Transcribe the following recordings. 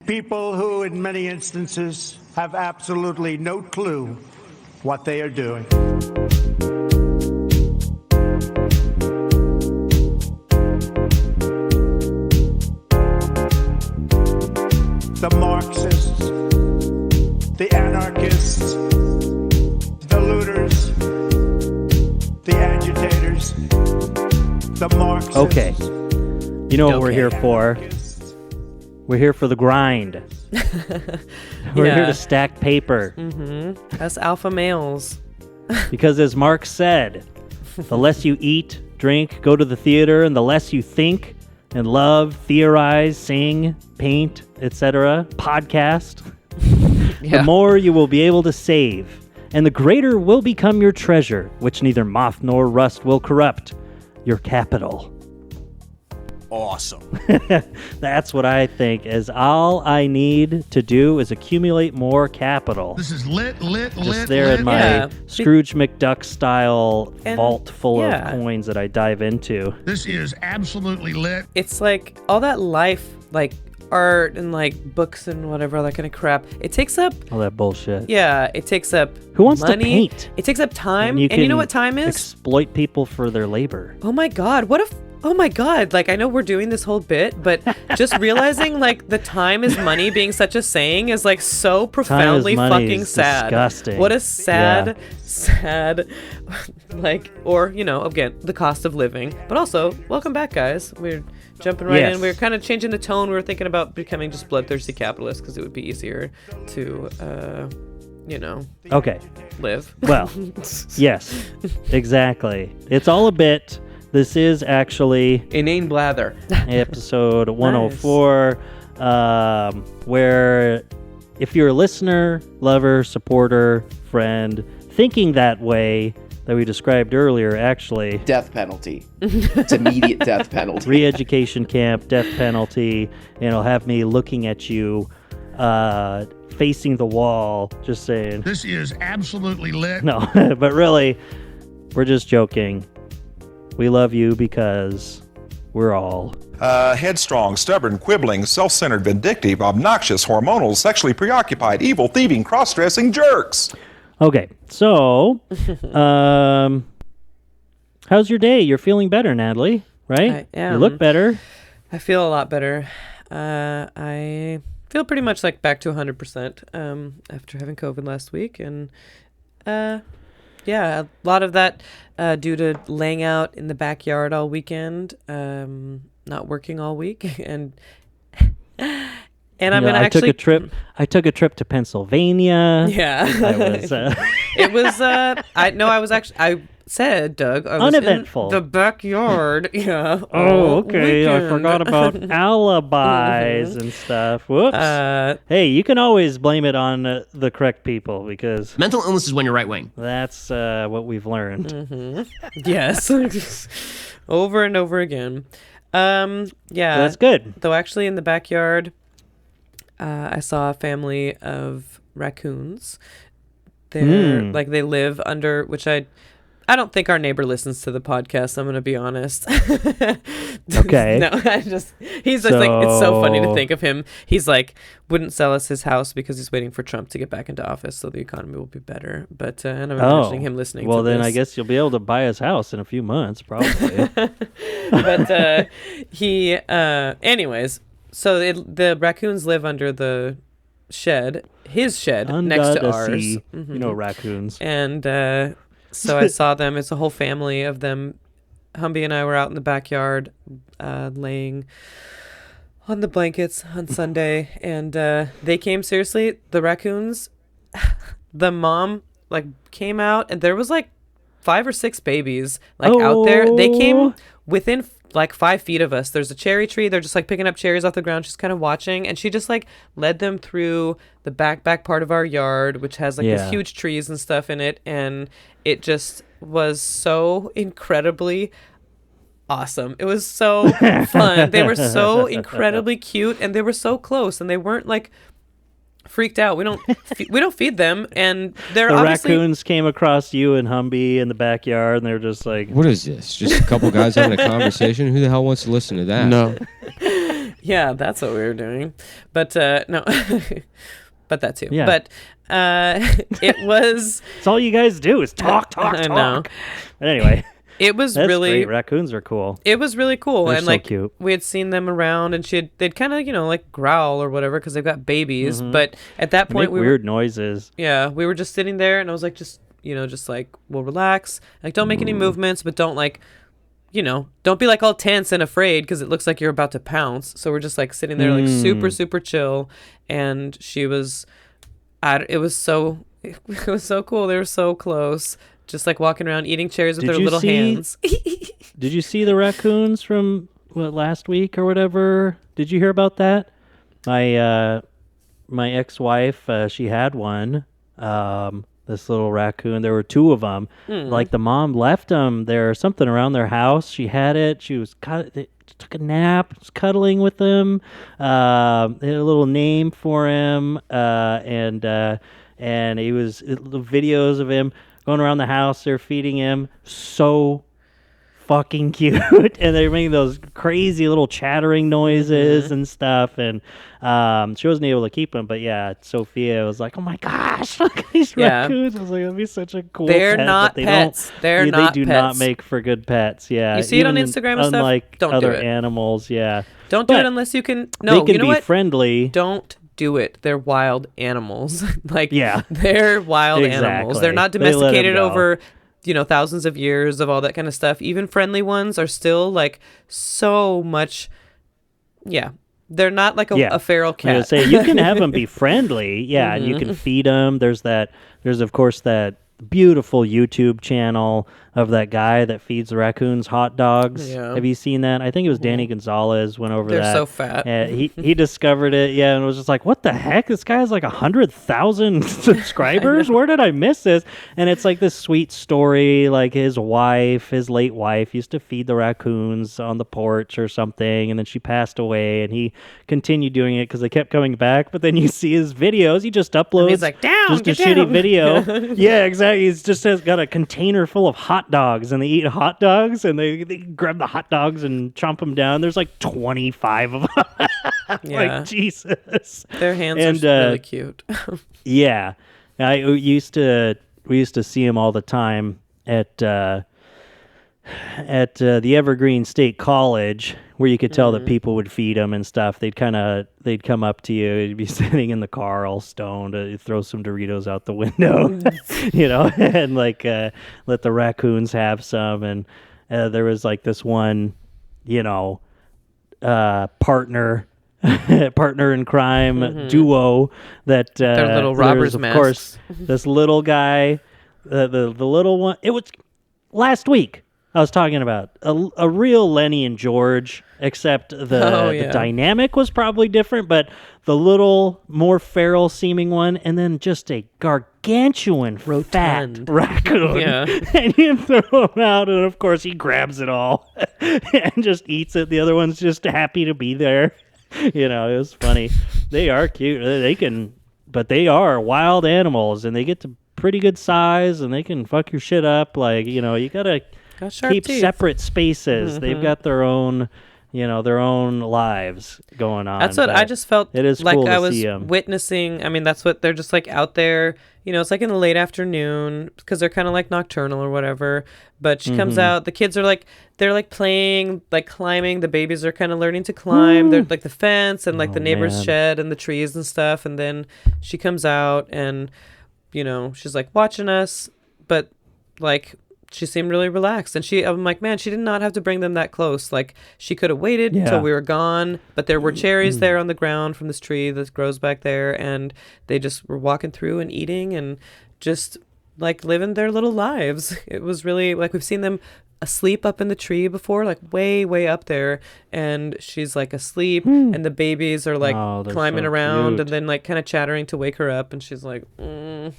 People who, in many instances, have absolutely no clue what they are doing. The Marxists, the anarchists, the looters, the agitators, the Marxists. Okay. You know what we're here for? We're here for the grind. We're here to stack paper. Mm-hmm. Us alpha males. Because as Marx said, the less you eat, drink, go to the theater, and the less you think and love, theorize, sing, paint, etc., podcast, the more you will be able to save, and the greater will become your treasure, which neither moth nor rust will corrupt, your capital. Awesome. That's what I think is all I need to do is accumulate more capital. This is lit. Just there in my Scrooge McDuck style vault full of coins that I dive into. This is absolutely lit. It's like all that life, like art and like books and whatever, all that kind of crap. It takes up all that bullshit. Yeah, it takes up Who wants money. to paint? It takes up time. And you know what time is? Exploit people for their labor. Oh my god, oh my god, like I know we're doing this whole bit, but just realizing like the time is money being such a saying is like so profoundly fucking sad. Disgusting. What a sad like, or you know, again, the cost of living. But also, welcome back guys. We're jumping right in. We're kind of changing the tone. We were thinking about becoming just bloodthirsty capitalists because it would be easier to live. Well, yes, exactly. It's all a bit. This is actually inane blather. Episode 104, where if you're a listener, lover, supporter, friend, thinking that way that we described earlier, actually... Death penalty. It's immediate death penalty. Re-education camp, death penalty, and it'll have me looking at you, facing the wall, just saying... This is absolutely lit. No, but really, we're just joking. We love you because we're all... headstrong, stubborn, quibbling, self-centered, vindictive, obnoxious, hormonal, sexually preoccupied, evil, thieving, cross-dressing jerks. Okay, so, how's your day? You're feeling better, Natalie, right? I am. You look better. I feel a lot better. I feel pretty much like back to 100% after having COVID last week. And yeah, a lot of that due to laying out in the backyard all weekend, not working all week, and I'm gonna actually. I took a trip to Pennsylvania. Yeah, it was. I said, Doug, I was uneventful. In the backyard. Yeah. Oh, okay. Weekend. I forgot about alibis and stuff. Whoops. Hey, you can always blame it on the correct people because mental illness is when you're right wing. That's what we've learned. Mm-hmm. Yes, over and over again. Yeah, that's good. Though actually, in the backyard, I saw a family of raccoons. They're like they live under, which I don't think our neighbor listens to the podcast. I'm going to be honest. Okay. No, he's just like, it's so funny to think of him. He's like, wouldn't sell us his house because he's waiting for Trump to get back into office so the economy will be better. But, and I'm imagining him listening to this. Well, then I guess you'll be able to buy his house in a few months, probably. But anyways, so the raccoons live under the his shed under next to the ours. Sea. Mm-hmm. You know raccoons. And, so I saw them. It's a whole family of them. Humby and I were out in the backyard laying on the blankets on Sunday. And they came, seriously, the raccoons, the mom came out and there was 5 or 6 babies out there. They came within 5 feet of us. There's a cherry tree. They're just picking up cherries off the ground. She's kind of watching, and she just led them through the back part of our yard, which has these huge trees and stuff in it, and it just was so incredibly awesome. It was so fun. They were so incredibly cute, and they were so close, and they weren't freaked out. We don't feed them, and they're the obviously... raccoons came across you and Humby in the backyard, and they're just like, what is this? Just a couple guys having a conversation? Who the hell wants to listen to that? No. Yeah, that's what we were doing. But no, but that too. Yeah. But it was. It's all you guys do is talk. I know. But anyway, It was that's really. great. Raccoons are cool. It was really cool, They're and so like cute. we had seen them around, and they'd kind of like growl or whatever because they've got babies. But at that They point, make we weird noises. we were just sitting there, and I was like, just like we'll relax, like don't make any movements, but don't like, don't be like all tense and afraid because it looks like you're about to pounce. So we're just like sitting there like super super chill, and she was, it was so cool. They were so close. Just like walking around eating cherries with Did their you little see- hands. Did you see the raccoons from last week or whatever? Did you hear about that? My ex-wife, she had one. This little raccoon. There were two of them. Like the mom left them there, something around their house. She had it. She was took a nap, was cuddling with him. They had a little name for him, and he was videos of him going around the house. They're feeding him. So fucking cute. And they're making those crazy little chattering noises and stuff. And she wasn't able to keep him, but yeah, Sophia was like, oh my gosh, look at these raccoons. I was like, that'd be such a cool They're pet, not but they pets. don't, They're they not do pets. not make for good pets. Yeah. You see it on Even Instagram and stuff? unlike Don't do other it. animals. Yeah. Don't do But it unless you can. No, they can you know be what? friendly. Don't do it. They're wild animals. Like, Yeah. they're wild animals. They're Exactly. not They let 'em domesticated go. over, thousands of years of all that kind of stuff. Even friendly ones are still like so much. Yeah. They're not like a feral I was gonna cat. say you can have them be friendly, yeah, and you can feed them. There's of course that beautiful YouTube channel of that guy that feeds the raccoons hot dogs. Yeah. Have you seen that? I think it was Danny Gonzalez went over They're that. so fat. And he discovered it, yeah, and was just like, what the heck? This guy has like 100,000 subscribers. Where did I miss this? And it's like this sweet story, like his late wife, used to feed the raccoons on the porch or something, and then she passed away, and he continued doing it because they kept coming back. But then you see his videos, he just uploads he's like, "Down, just a get shitty down." video. Yeah, exactly. He's just got a container full of hot dogs, and they eat hot dogs, and they grab the hot dogs and chomp them down. There's like 25 of them. Yeah. Like, Jesus. Their hands And, are really cute. Yeah, we used to see him all the time at the Evergreen State College, where you could tell that people would feed him and stuff. They'd come up to you. You'd be sitting in the car all stoned. You'd throw some Doritos out the window, and like let the raccoons have some. And there was like this one, partner in crime duo that Their little there robbers' was, of masks. course, this little guy, the little one. It was last week. I was talking about a real Lenny and George, except the dynamic was probably different, but the little more feral seeming one, and then just a gargantuan fat Rotund. raccoon. Yeah. And you throw him out, and of course he grabs it all and just eats it. The other one's just happy to be there. It was funny. They are cute. But they are wild animals, and they get to pretty good size, and they can fuck your shit up. Like, you gotta Got sharp keep teeth. separate spaces. They've got their own, their own lives going on. That's what but I just felt it is like cool I to was see 'em. witnessing. I mean, that's what they're just like out there. It's like in the late afternoon because they're kind of like nocturnal or whatever. But she comes out. The kids are they're like playing, like climbing. The babies are kind of learning to climb. They're like the fence and like the neighbor's man. shed and the trees and stuff. And then she comes out and, she's like watching us, but like she seemed really relaxed. And I'm like, man, she did not have to bring them that close. Like she could have waited Yeah. until we were gone, but there were cherries there on the ground from this tree that grows back there. And they just were walking through and eating and just like living their little lives. It was really like we've seen them asleep up in the tree before, like way, way up there. And she's like asleep and the babies are like Oh, they're climbing so around cute. and then like kind of chattering to wake her up. And she's like,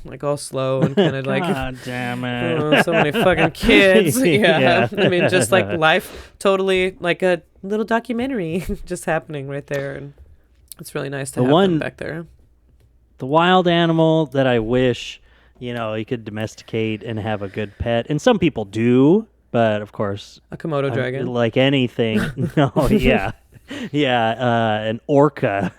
like all slow and kind of like, God damn it. oh, so many fucking kids. Yeah. I mean, just like life, totally like a little documentary just happening right there. And it's really nice to have them back there. The wild animal that I wish, you could domesticate and have a good pet. And some people do, but of course, A Komodo dragon. like anything. No, yeah. Yeah, an orca.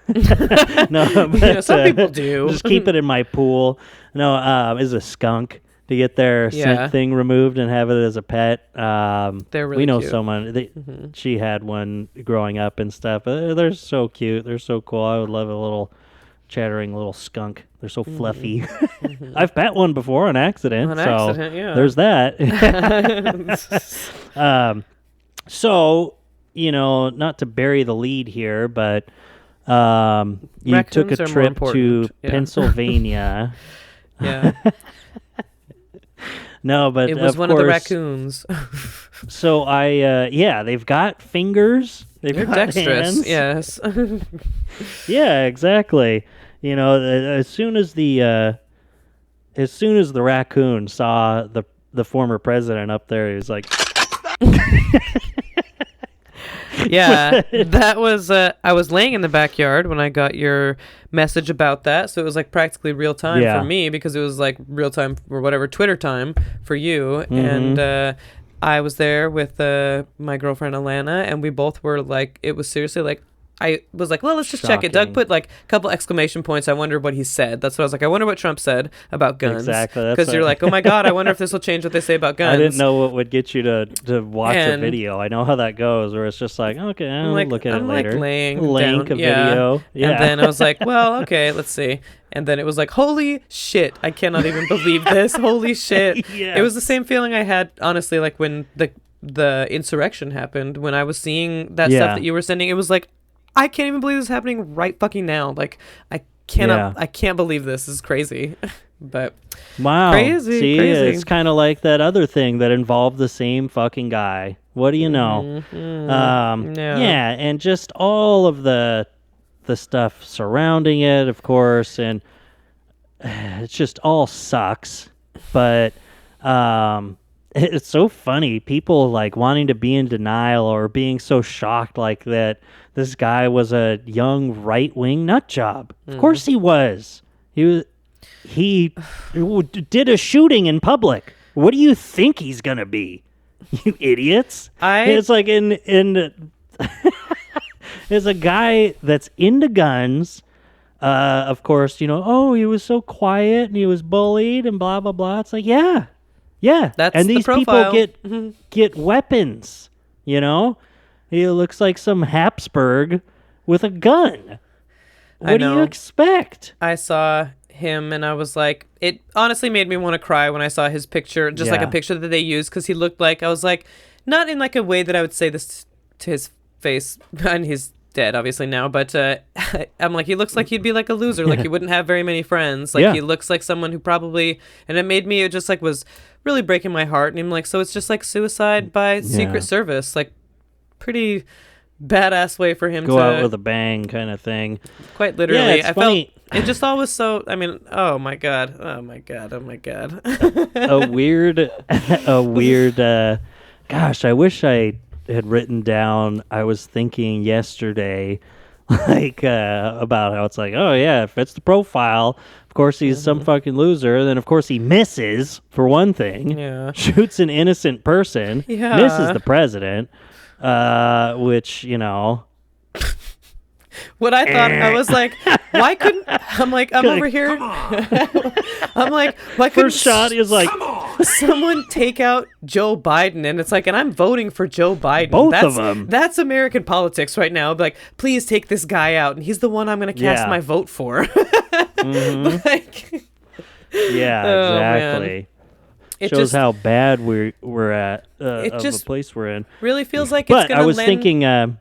No, but, some people do. Just keep it in my pool. No, is a skunk to get their Yeah. scent thing removed and have it as a pet. They're really we know cute. someone. She had one growing up and stuff. They're so cute. They're so cool. I would love a little chattering little skunk. They're so fluffy. I've pet one before on accident. On so accident, yeah. there's that. So, not to bury the lead here, but you took Raccoons a are more trip to important, yeah. Pennsylvania. Yeah, No, but it was of one of the course- raccoons. So they've got fingers. They've They're got dexterous. hands. Yes. Yeah, exactly. As soon as the raccoon saw the former president up there, he was like, Yeah, that was. I was laying in the backyard when I got your message about that, so it was like practically real time Yeah. for me because it was like real time or whatever Twitter time for you, and I was there with my girlfriend Alana, and we both were like, it was seriously like. I was like, well, let's just check it. Doug Shocking. put like a couple exclamation points. I wonder what he said. That's what I was like. I wonder what Trump said about guns. Exactly, that's Because you're what- like, oh my God, I wonder if this will change what they say about guns. I didn't know what would get you to watch a And- video. I know how that goes, where it's just like, okay, I'll look at it I'm later. like laying Link down, a video. Yeah. And then I was like, well, okay, let's see. And then it was like, holy shit, I cannot even believe this. Holy shit. It was the same feeling I had, honestly, like when the insurrection happened, when I was seeing that Yeah. stuff that you were sending. It was like, I can't even believe this is happening right fucking now. Like, I cannot, Yeah. I can't believe this. This is crazy. But Wow. Crazy, See, crazy. it's kind of like that other thing that involved the same fucking guy. What do you know? Yeah. Yeah, and just all of the stuff surrounding it, of course, and it just all sucks. But it's so funny. People like wanting to be in denial or being so shocked like that this guy was a young right-wing nut job. Of course he was. He did a shooting in public. What do you think he's gonna be? You idiots! It's like in there's a guy that's into guns. Of course, oh, he was so quiet and he was bullied and blah blah blah. It's like, yeah, That's and the these profile. people get weapons. He looks like some Habsburg with a gun. What do you know. expect? I saw him and I was like, it honestly made me want to cry when I saw his picture, just like a Yeah. picture that they used, because he looked like, I was like, not in like a way that I would say this to his face, and he's dead obviously now, but I'm like, he looks like he'd be like a loser, like he wouldn't have very many friends, like Yeah. he looks like someone who probably, and it just like was really breaking my heart, and I'm like, so it's just like suicide by Secret Service, like pretty badass way for him Go to out with a bang, kind of thing. quite literally. Yeah, it's I funny. felt it just all was so. I mean, oh my god. a weird. Gosh, I wish I had written down. I was thinking yesterday, about how it's like, oh yeah, it fits the profile. Of course, he's some fucking loser. Then, of course, he misses for one thing. Yeah. Shoots an innocent person. Yeah. Misses the president. Which What I thought, I was like, why couldn't? I'm like, I'm over here. I'm like, why couldn't first shot is like someone take out Joe Biden? And it's like, and I'm voting for Joe Biden. Both that's, of 'em. That's American politics right now. Like, please take this guy out, and he's the one I'm going to cast Yeah. my vote for. Like, yeah, Oh, man. exactly. it Shows just how bad we're at It of just the place we're in. really feels like it's But going to I was lend thinking.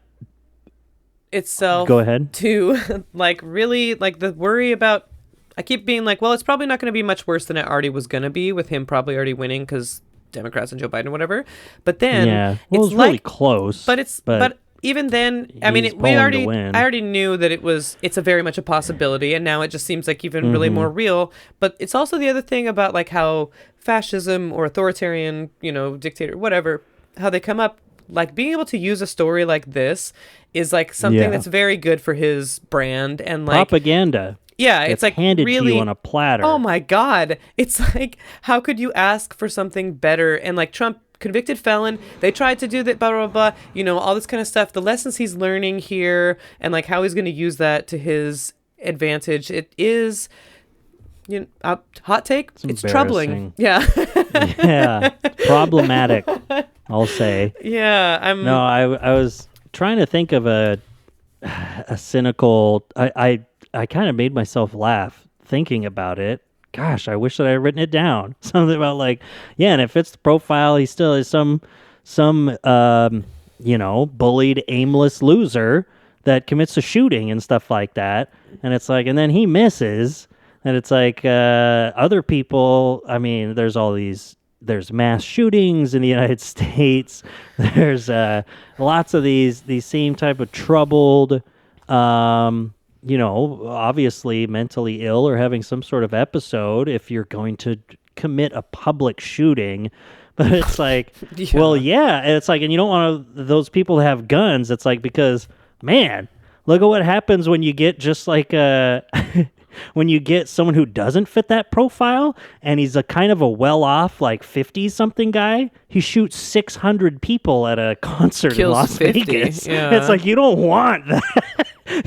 itself. Go ahead. To like really like the worry about. I keep being like, well, it's probably not going to be much worse than it already was going to be with him probably already winning because Democrats and Joe Biden or whatever. But then Yeah, well, it's it's really like, close. but even then, I mean, he's we pulling to already, win. I already knew that it's a very much a possibility, and now it just seems like even really more real. But it's also the other thing about like how fascism or authoritarian, dictator, whatever, how they come up. Like being able to use a story like this is like something Yeah. that's very good for his brand and like propaganda. yeah, It's it's like handed really to you on a platter. Oh my god. It's like how could you ask for something better? And like Trump convicted felon. They tried to do that, blah, blah, blah, you know, all this kind of stuff. The lessons he's learning here and like how he's going to use that to his advantage. It is, you know, hot take. It's troubling. Yeah. Yeah. Problematic, I'll say. Yeah. No, I was trying to think of a cynical, I kind of made myself laugh thinking about it. Gosh, I wish that I had written it down. Something about like, yeah, and it fits the profile. He still is some you know, bullied, aimless loser that commits a shooting and stuff like that. And it's like, and then he misses, and it's like other people. I mean, there's mass shootings in the United States. There's lots of these same type of troubled. You know, obviously mentally ill or having some sort of episode if you're going to commit a public shooting. But it's like, well, yeah. And it's like, and you don't want those people to have guns. It's like, because, man, look at what happens when you get just like when you get someone who doesn't fit that profile and he's a kind of a well-off, like 50-something guy. He shoots 600 people at a concert in Kills Las 50, Vegas. yeah. It's like, you don't want that.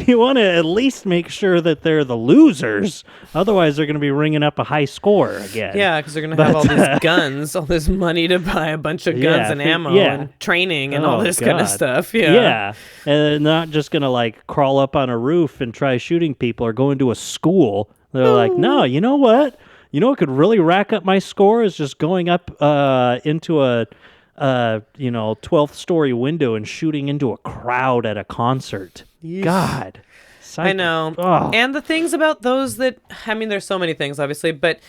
You want to at least make sure that they're the losers. Otherwise, they're going to be ringing up a high score again. Yeah, because they're going to have all these guns, all this money to buy a bunch of guns and ammo and training and all this kind of stuff. Yeah. Yeah. And they're not just going to like crawl up on a roof and try shooting people or go into a school. They're like, no, you know what? You know what could really rack up my score is just going up into a 12th story window and shooting into a crowd at a concert. God. I know. Oh. And the things about those that, I mean, there's so many things, obviously, but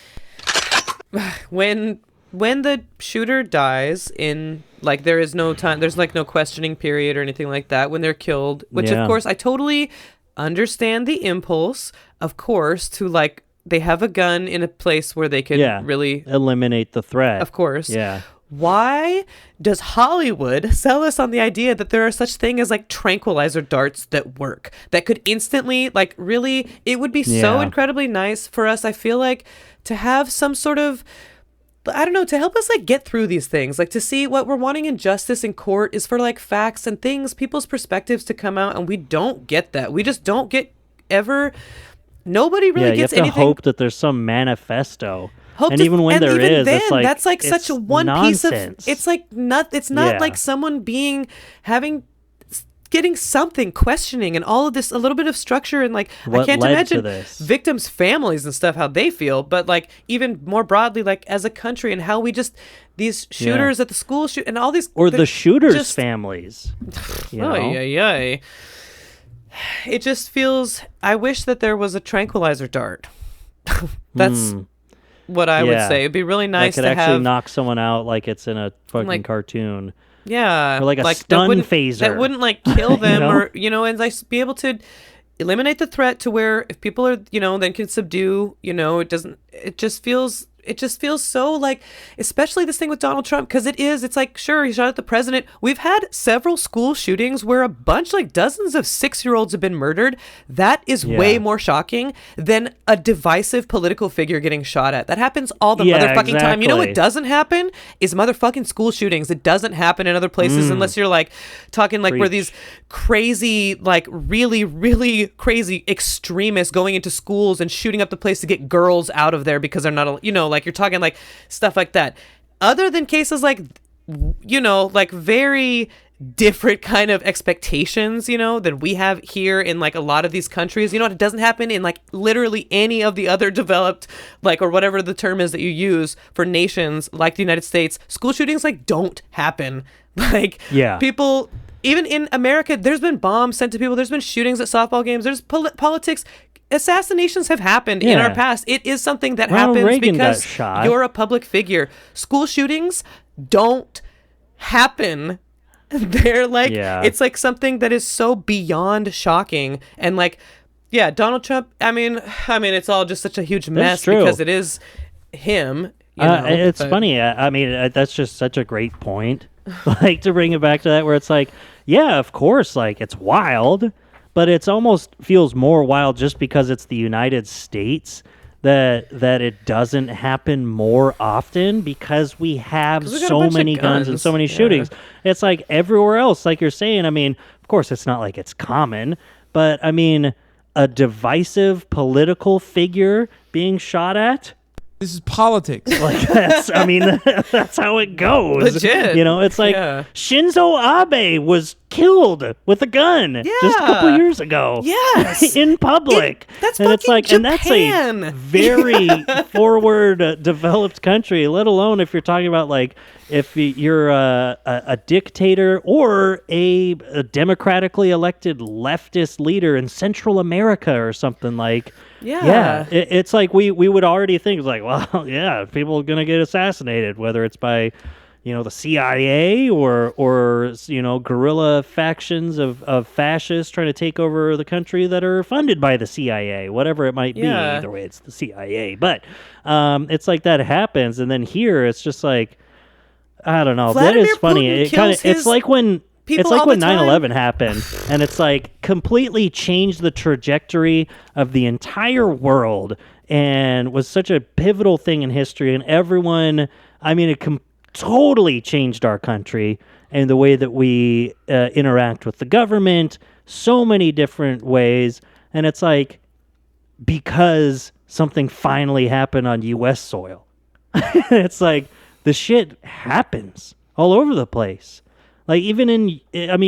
when the shooter dies in, like, there is no time, there's like no questioning period or anything like that when they're killed, which of course I totally understand the impulse, of course, to like, they have a gun in a place where they could really eliminate the threat. Of course. Yeah. Why does Hollywood sell us on the idea that there are such thing as like tranquilizer darts that work, that could instantly, like, really, it would be so incredibly nice for us, I feel like, to have some sort of, I don't know, to help us like get through these things, like to see what we're wanting in justice in court is for like facts and things, people's perspectives to come out, and we don't get that. We just don't get ever. Nobody really gets anything. You have to hope that there's some manifesto. Even when there is, then, it's like, that's like such a one nonsense. piece of. It's like not. It's not like someone getting something, questioning, and all of this, a little bit of structure, and like what I can't led imagine to this? Victims' families and stuff how they feel, but like even more broadly, like as a country and how we just these shooters at the school shoot and all these or the shooters' families. Yeah. It just feels. I wish that there was a tranquilizer dart. That's what I would say. It'd be really nice that could to actually have knock someone out like it's in a fucking cartoon. Yeah, or like a stun phaser that wouldn't like kill them, or and like be able to eliminate the threat to where if people are then can subdue. It doesn't. It just feels so like, especially this thing with Donald Trump, because it's like, sure, he shot at the president. We've had several school shootings where a bunch, like dozens of 6-year-olds have been murdered. That is way more shocking than a divisive political figure getting shot at. That happens all the motherfucking time. You know what doesn't happen is motherfucking school shootings. It doesn't happen in other places unless you're like talking like where these crazy, like really, really crazy extremists going into schools and shooting up the place to get girls out of there because they're not, like you're talking like stuff like that. Other than cases like, like very different kind of expectations, than we have here in like a lot of these countries. It doesn't happen in like literally any of the other developed, like, or whatever the term is that you use for nations like the United States. School shootings like don't happen. Like people, even in America, there's been bombs sent to people. There's been shootings at softball games. There's politics. Assassinations have happened in our past. It is something that happens Reagan because got shot. You're a public figure. School shootings don't happen. They're like, it's like something that is so beyond shocking. And like, Donald Trump, I mean, it's all just such a huge mess because it is him. It's funny. I mean, that's just such a great point. Like, to bring it back to that, where it's like, yeah, of course, like, it's wild. But it's almost feels more wild just because it's the United States that it doesn't happen more often because we have 'Cause we got a so bunch of many guns and guns. so many Yeah. shootings. It's like everywhere else, like you're saying. I mean, of course, it's not like it's common, but I mean, a divisive political figure being shot at. This is politics. Like I mean, that's how it goes. Legit. You know, it's like Yeah. Shinzo Abe was killed with a gun just a couple Yeah. years ago. Yes. In public. That's and it's fucking like, and that's a Japan. very forward developed country, let alone if you're talking about like if you're a dictator or a democratically elected leftist leader in Central America or something like. Yeah. It's like we would already think like, well, yeah, people are gonna get assassinated, whether it's by, the CIA or guerrilla factions of fascists trying to take over the country that are funded by the CIA, whatever it might be. Yeah. Either way, it's the CIA. But it's like that happens, and then here it's just like, I don't know. Vladimir that is funny. Putin It kind of kills his it's like when. people It's like all when the time. 9/11 happened, and it's like completely changed the trajectory of the entire world, and was such a pivotal thing in history. And everyone, I mean, it totally changed our country and the way that we interact with the government, so many different ways. And it's like because something finally happened on U.S. soil. It's like the shit happens all over the place. Like even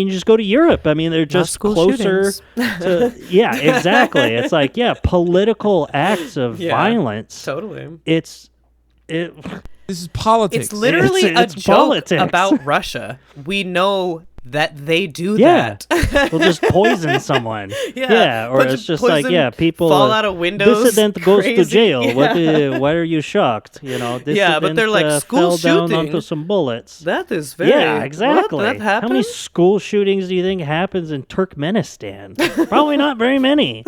just go to Europe. I mean, they're just school closer to, yeah, exactly. It's like, yeah, political acts of Yeah. violence. Totally. This This is politics. It's literally It's a joke politics. about Russia. We know that they do Yeah. that. We'll just poison someone. Yeah, or bunch it's of just like, poison yeah, people fall out of windows, Dissident goes to crazy. jail. Yeah. Why are you shocked? Dissident, Yeah, but they're like, school fell down shooting. onto some bullets. That is very Yeah, exactly. What? That happened? How many school shootings do you think happens in Turkmenistan? Probably not very many.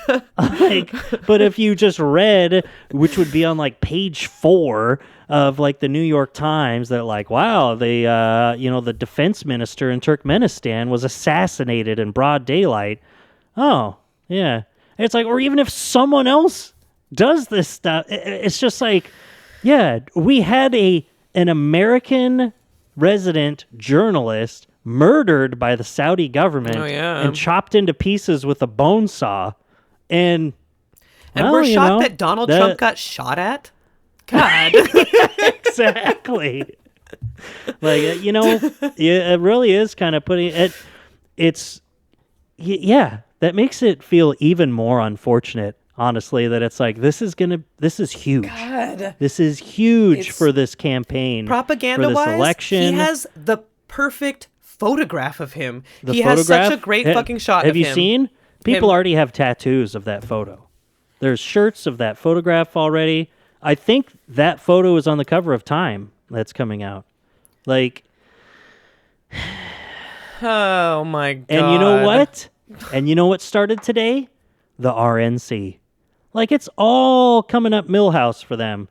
But if you just read, which would be on like page 4 of like the New York Times, that like, wow, the defense minister in Turkmenistan was assassinated in broad daylight. Oh, yeah. It's like, or even if someone else does this stuff, it's just like, yeah, we had an American resident journalist murdered by the Saudi government Oh, yeah. and chopped into pieces with a bone saw. And And we're shocked that Donald Trump got shot at? God. exactly. Like, it really is kind of putting it. That makes it feel even more unfortunate, honestly, that it's like, this is huge. God. This is huge It's for this campaign. Propaganda-wise, for this election. he has the perfect photograph of him. The He has photograph. such a great fucking shot Have of you him. seen? People Him- already have tattoos of that photo. There's shirts of that photograph already. I think that photo is on the cover of Time that's coming out. Like, Oh my god. and you know what? And you know what started today? The RNC. Like, it's all coming up Millhouse for them.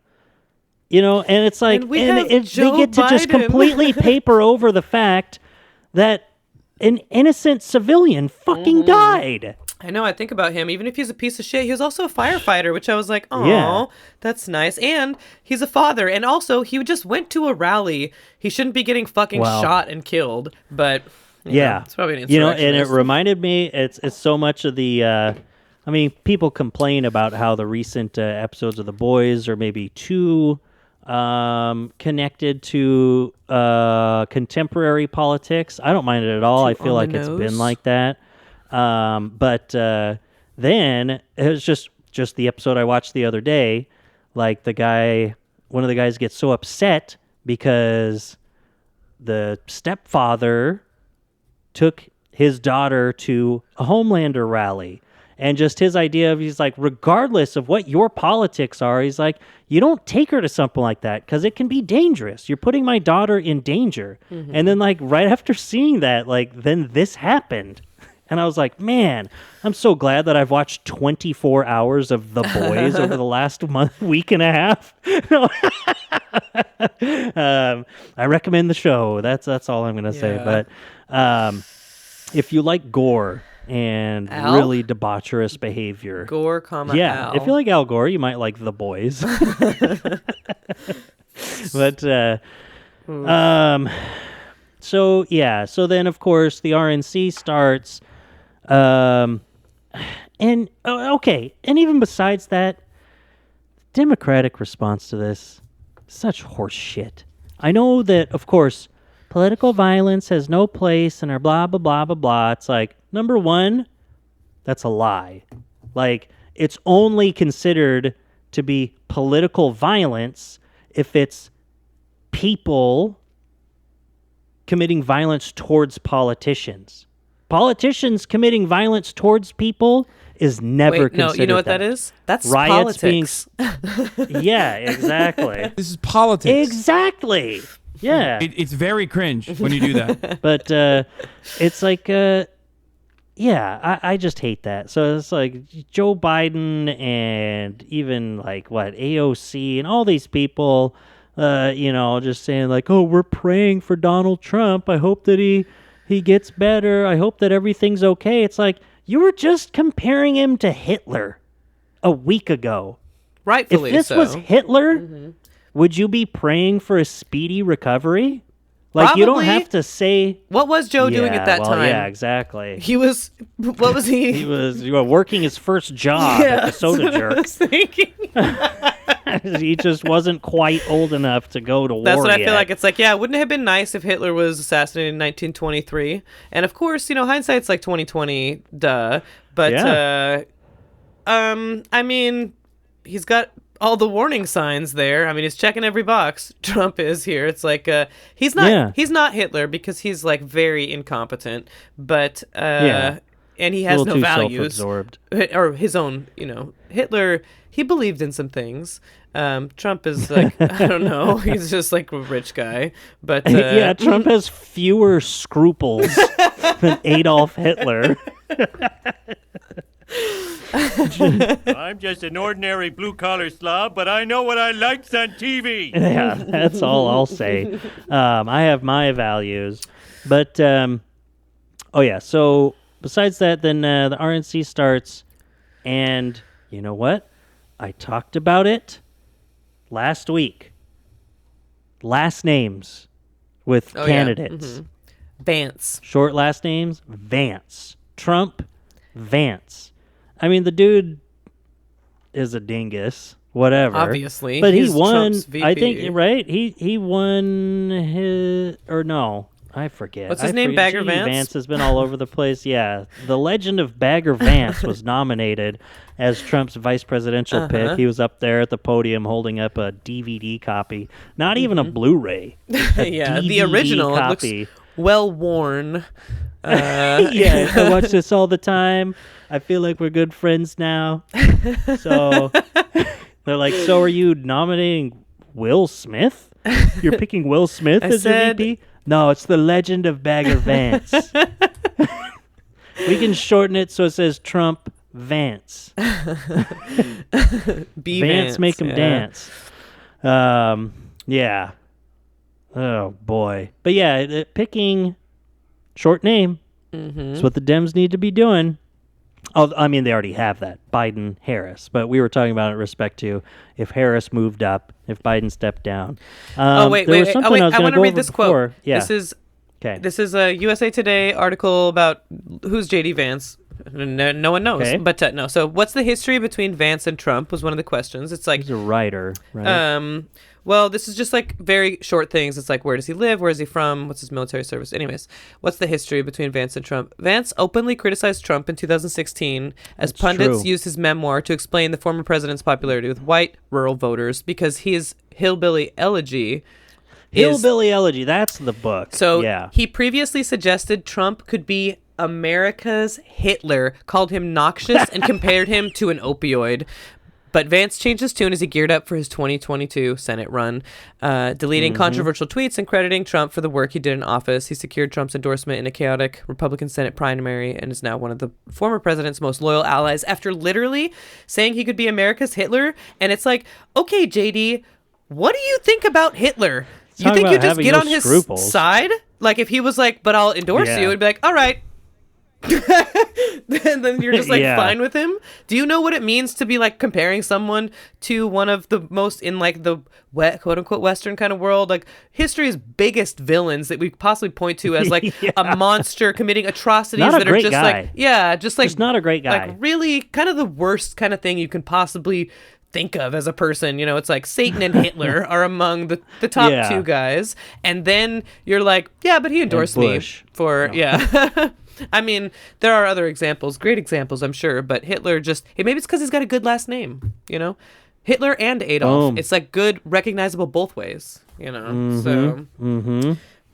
And it's like, And we have they Joe get to just Biden. completely paper over the fact that an innocent civilian fucking died. I know, I think about him. Even if he's a piece of shit, he was also a firefighter, which I was like, oh, Yeah. that's nice. And he's a father. And also, he just went to a rally. He shouldn't be getting fucking Wow. shot and killed. But, you know, Yeah, it's probably an and it insurrectionist. reminded me. It's so much of the. People complain about how the recent episodes of The Boys are maybe too connected to contemporary politics. I don't mind it at all. I feel on like the it's nose. been like that. But then it was just the episode I watched the other day. Like one of the guys gets so upset because the stepfather took his daughter to a Homelander rally. And just his idea of, he's like, regardless of what your politics are, he's like, you don't take her to something like that because it can be dangerous. You're putting my daughter in danger. Mm-hmm. And then, like, right after seeing that, like, then this happened. And I was like, man, I'm so glad that I've watched 24 hours of The Boys over the last week and a half. I recommend the show. That's all I'm going to say. Yeah. But if you like gore and Al? really debaucherous behavior. Gore, comma, Yeah, Al. if you like Al Gore, you might like The Boys. But so yeah, so then of course the RNC starts, and okay, and even besides that, Democratic response to this, such horse shit. I know that of course political violence has no place in our blah blah blah blah blah. It's like, number one, that's a lie. Like, it's only considered to be political violence if it's people committing violence towards politicians. Politicians committing violence towards people is never Wait, no, considered you know what that that is? That's Riots politics. Yeah, exactly. This is politics. Exactly. Yeah. It's very cringe when you do that. But it's like, yeah, I just hate that. So it's like Joe Biden and even like AOC and all these people, just saying like, oh, we're praying for Donald Trump. I hope that he gets better. I hope that everything's okay. It's like, you were just comparing him to Hitler a week ago. Rightfully If this so. was Hitler, would you be praying for a speedy recovery? Like, you don't Probably. have to say. What was Joe doing at that well, time? Yeah, exactly. He was. What was he? He was working his first job at the soda that's what I jerk. was thinking. He just wasn't quite old enough to go to war That's what I yet. feel like. It's like, yeah, wouldn't it have been nice if Hitler was assassinated in 1923? And of course, hindsight's like 2020, duh. But Yeah. I mean, he's got all the warning signs there. I mean, he's checking every box. Trump is here. It's like he's not Hitler because he's like very incompetent, but and he a has little no too values self-absorbed. or his own, Hitler, he believed in some things. Trump is like, I don't know, he's just like a rich guy, but Yeah, Trump has fewer scruples than Adolf Hitler. I'm just an ordinary blue-collar slob, but I know what I likes on TV. Yeah, that's all I'll say. I have my values. But, so besides that, then the RNC starts, and you know what? I talked about it last week. Last names with candidates. Vance. Short last names, Vance. Trump, Vance. I mean, the dude is a dingus, whatever. Obviously. But He's he won, Trump's VP. I think, right? He won his, or no, I forget. What's his name, Bagger Vance? Vance has been all over the place, yeah. The Legend of Bagger Vance was nominated as Trump's vice presidential pick. He was up there at the podium holding up a DVD copy. Not even a Blu-ray. Yeah, the DVD original. copy. It looks well worn. Yeah, I watch this all the time. I feel like we're good friends now. So they're like, so are you nominating Will Smith? You're picking Will Smith as your VP? No, it's the Legend of Bagger Vance. We can shorten it so it says Trump Vance. Vance, make him dance. Yeah. Oh, boy. But yeah, picking short name is what the Dems need to be doing. Oh, I mean, they already have that. Biden, Harris. But we were talking about it in respect to if Harris moved up, if Biden stepped down. Wait. There was something I was I going want to to read over this before. quote. Yeah. This is a USA Today article about who's JD Vance. No one knows. Okay. But no. So what's the history between Vance and Trump was one of the questions. It's like, He's a writer, right? well, this is just like very short things. It's like, where does he live? Where is he from? What's his military service? Anyways, what's the history between Vance and Trump? Vance openly criticized Trump in 2016 as pundits true. used his memoir to explain the former president's popularity with white rural voters because his hillbilly elegy Hillbilly Elegy, that's the book. So yeah. he previously suggested Trump could be America's Hitler, called him noxious, and compared him to an opioid. But Vance changed his tune as he geared up for his 2022 Senate run, deleting controversial tweets and crediting Trump for the work he did in office. He secured Trump's endorsement in a chaotic Republican Senate primary and is now one of the former president's most loyal allies after literally saying he could be America's Hitler. And it's like, okay, JD, what do you think about Hitler? You Talk think about you just having get no on his scruples. side? Like if he was like, but I'll endorse Yeah. you, it'd be like, all right, and then you're just like Yeah. fine with him. Do you know what it means to be like comparing someone to one of the most in like the quote unquote Western kind of world, like history's biggest villains that we possibly point to as like a monster committing atrocities Not a that are great just guy. just like Just not a great guy. like really kind of the worst kind of thing you can possibly think of as a person. You know, it's like Satan and Hitler are among the top Yeah. two guys, and then you're like, yeah, but he endorsed me Bush. for I mean, there are other examples, great examples, I'm sure, but Hitler just maybe it's because he's got a good last name, you know, Hitler and Adolf. Boom. It's like good, recognizable both ways, you know. So,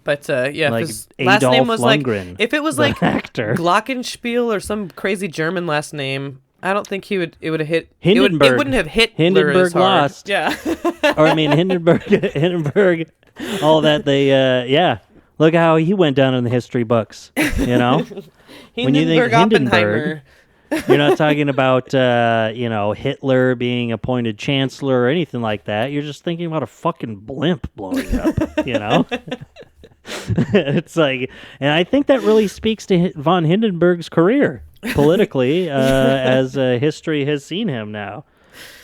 but yeah, Like if his last name Adolf was Lundgren, like if it was the like actor. Glockenspiel or some crazy German last name, I don't think it would have hit. Hindenburg. It wouldn't have hit Hindenburg Hitler as hard. lost. Yeah. Or I mean, Hindenburg, all that yeah. Look how he went down in the history books. You know, when you think Hindenburg Oppenheimer. you're not talking about Hitler being appointed chancellor or anything like that. You're just thinking about a fucking blimp blowing up. You know. It's like, and I think that really speaks to von Hindenburg's career politically, as history has seen him now.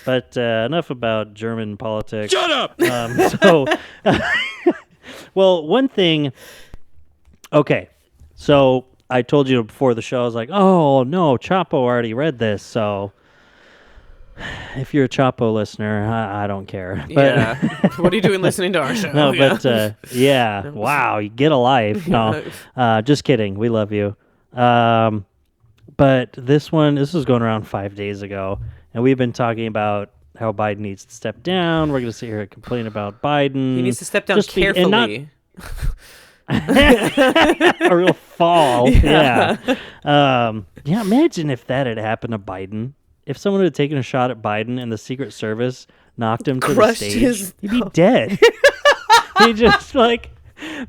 But enough about German politics. Shut up! Well, one thing. Okay, so I told you before the show, I was like, oh no, Chapo already read this, so. If you're a Chapo listener, I don't care. But, Yeah. What are you doing listening to our show? No, Yeah. but yeah, wow, you get a life. No, just kidding. We love you. But this was going around 5 days ago, and we've been talking about how Biden needs to step down. We're going to sit here and complain about Biden. He needs to step down Just be- and carefully. a real fall. Yeah. Imagine if that had happened to Biden. If someone had taken a shot at Biden and the Secret Service knocked him to the Crushed stage, his- he'd be dead. He just like,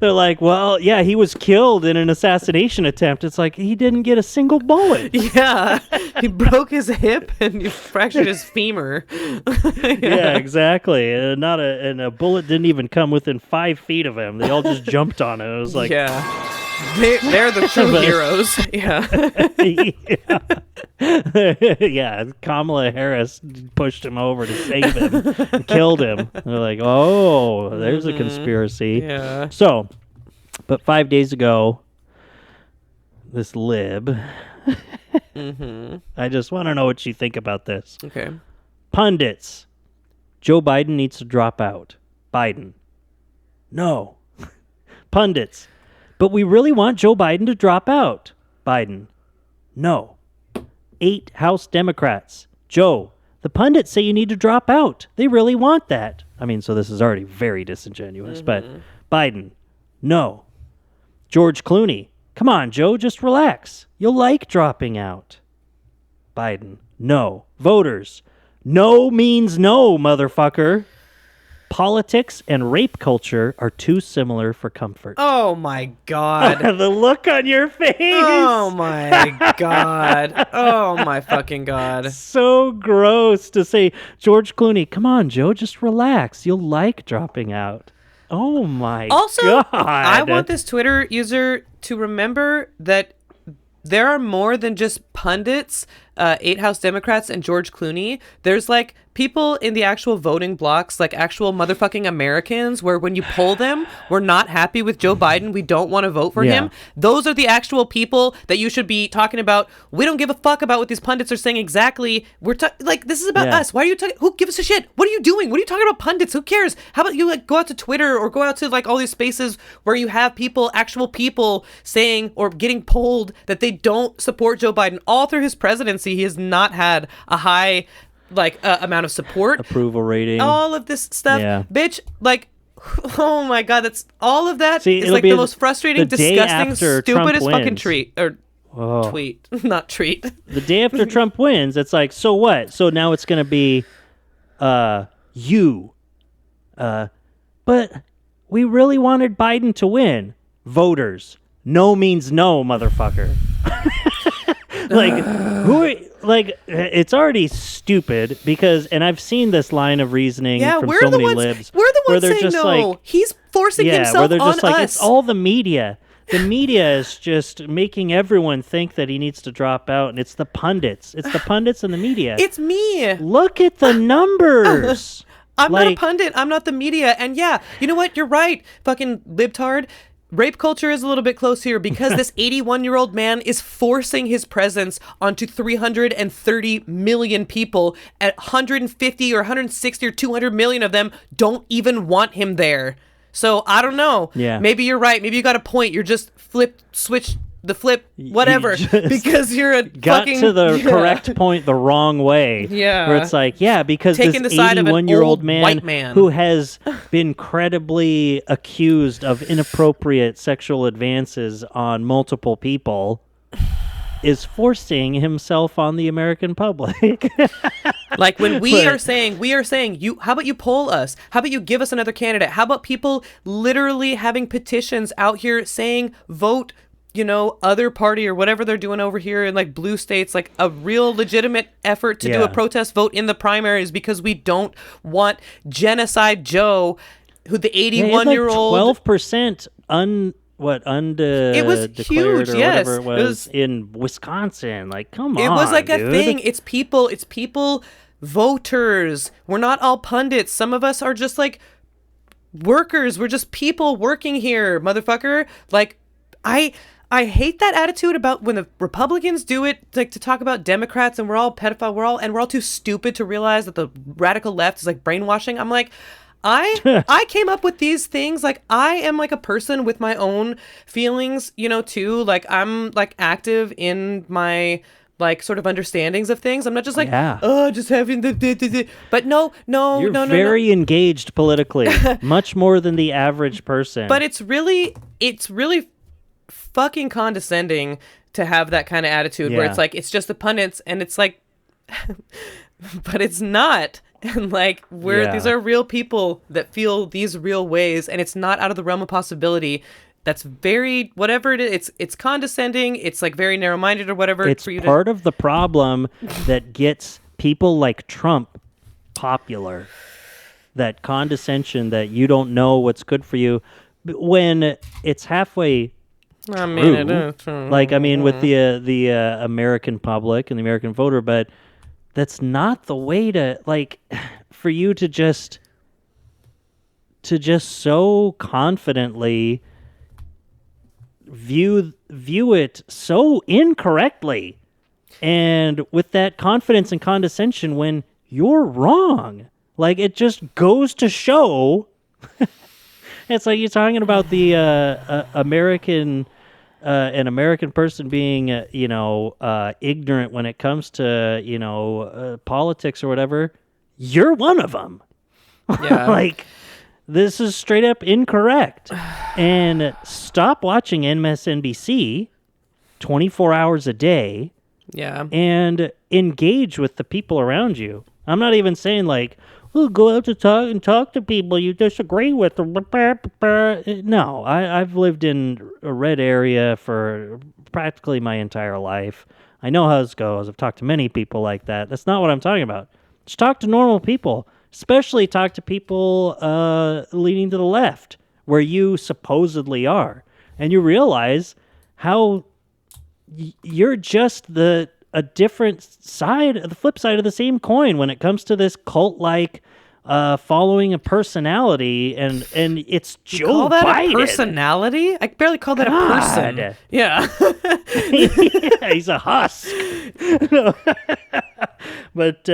they're like, well, yeah, he was killed in an assassination attempt. It's like he didn't get a single bullet. Yeah, he broke his hip and he fractured his femur. Yeah, exactly. And a bullet didn't even come within 5 feet of him. They all just jumped on it. It was like, Yeah, they're the true heroes. Yeah. yeah, Kamala Harris pushed him over to save him, and killed him. They're like, oh, there's a conspiracy. Yeah. So, but 5 days ago, this lib, I just want to know what you think about this. Okay. Pundits, Joe Biden needs to drop out. Biden, no. Pundits, but we really want Joe Biden to drop out. Biden, no. 8 House Democrats. Joe, the pundits say you need to drop out. They really want that. I mean, so this is already very disingenuous, but Biden, no. George Clooney, come on, Joe, just relax. You'll like dropping out. Biden, no. Voters, no means no, motherfucker. Politics and rape culture are too similar for comfort. Oh my God. The look on your face. Oh my God. Oh my fucking God. So gross to say, George Clooney, come on, Joe, just relax. You'll like dropping out. Oh my Also, God. I want this Twitter user to remember that there are more than just pundits, 8 House Democrats, and George Clooney. There's like people in the actual voting blocks, like actual motherfucking Americans, where when you poll them, we're not happy with Joe Biden. We don't want to vote for him. Those are the actual people that you should be talking about. We don't give a fuck about what these pundits are saying exactly. Like, this is about us. Why are you talking? Who gives a shit? What are you doing? What are you talking about pundits? Who cares? How about you like go out to Twitter or go out to like all these spaces where you have people, actual people saying or getting polled that they don't support Joe Biden. All through his presidency, he has not had a high amount of support, approval rating. all of this stuff. Yeah. Bitch, like, oh my God, that's all of that See, is it'll like be the most frustrating, the day disgusting, after Trump stupidest fucking wins. tweet, not treat. The day after Trump wins, it's like, so what? So now it's going to be you. But we really wanted Biden to win. Voters. No means no, motherfucker. It's already stupid because, and I've seen this line of reasoning from so many libs. We're the where ones they're saying just no. like, He's forcing where himself they're on just like, us. it's all the media. The media is just making everyone think that he needs to drop out, and it's the pundits. It's the pundits and the media. It's me. Look at the numbers. I'm not a Like- pundit. I'm not the media. And yeah, you know what? You're right. Fucking libtard. Rape culture is a little bit close here because this 81-year-old man is forcing his presence onto 330 million people. At 150 or 160 or 200 million of them don't even want him there. So I don't know. Yeah. Maybe you're right. Maybe you got a point. You're just whatever, just because you're a Got fucking to the correct point the wrong way. Yeah. Where it's like, yeah, because Taking this the side of an 81-year-old old white man. who has been credibly accused of inappropriate sexual advances on multiple people is forcing himself on the American public. Like when we But- are saying, you, how about you poll us? How about you give us another candidate? How about people literally having petitions out here saying vote, other party or whatever they're doing over here in like blue states, like a real legitimate effort to do Yeah. a protest vote in the primaries because we don't want Genocide Joe, who the 81-year-old 12% It was declared huge, or yes. whatever it It was, was- in Wisconsin. Like, come on, It was like a dude. thing. It's people, voters. We're not all pundits. Some of us are just like workers. We're just people working here, motherfucker. Like, I hate that attitude about when the Republicans do it, like to talk about Democrats and we're all pedophile. We're all too stupid to realize that the radical left is like brainwashing. I'm like, I came up with these things. Like, I am like a person with my own feelings, too. Like, I'm like active in my like sort of understandings of things. I'm not just like, Yeah. just having the. But no. You're no. very engaged politically, much more than the average person. But it's really fucking condescending to have that kind of attitude where Yeah. it's like, it's just the pundits and it's like, but it's not. And like, Yeah. these are real people that feel these real ways, and it's not out of the realm of possibility. That's very, whatever it is, it's condescending, it's like very narrow-minded or whatever. it's for you part of the problem that gets people like Trump popular. That condescension that you don't know what's good for you when it's halfway to. I mean, it true. is true. Like, I mean, with the American public and the American voter, but that's not the way to, like, for you to just so confidently view it so incorrectly, and with that confidence and condescension when you're wrong. Like, it just goes to show. It's like you're talking about the American, an American person being, ignorant when it comes to, politics or whatever. You're one of them. Yeah. Like, this is straight up incorrect. And stop watching MSNBC 24 hours a day Yeah. and engage with the people around you. I'm not even saying like, oh, go out to talk to people you disagree with. No, I've lived in a red area for practically my entire life. I know how this goes. I've talked to many people like that. That's not what I'm talking about. Just talk to normal people, especially talk to people leaning to the left, where you supposedly are, and you realize how you're just a different side, the flip side of the same coin when it comes to this cult-like following a personality, and it's Joe Call that Biden. a personality? I barely call that a person. God. Yeah. Yeah, he's a husk. But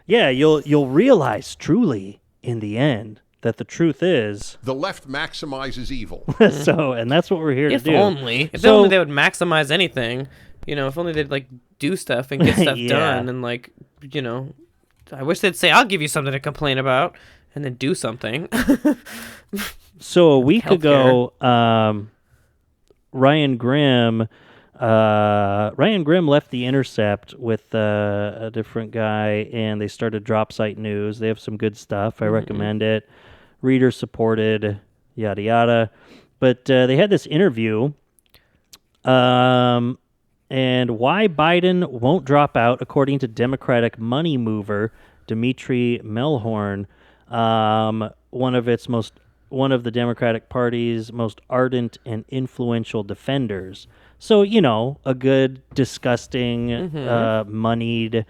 yeah, you'll realize truly in the end that the truth is The left maximizes evil. so, and that's what we're here If to do. only. If So- only they would maximize anything. If only they'd like do stuff and get stuff Yeah. done and like, I wish they'd say, I'll give you something to complain about and then do something. So a week Healthcare. ago, Ryan Grimm left The Intercept with a different guy, and they started Drop Site News. They have some good stuff. I recommend it. Reader supported, yada yada. But they had this interview, and why Biden won't drop out, according to Democratic money mover Dimitri Melhorn. One of its most one of the Democratic Party's most ardent and influential defenders. So, you know, a good, disgusting, moneyed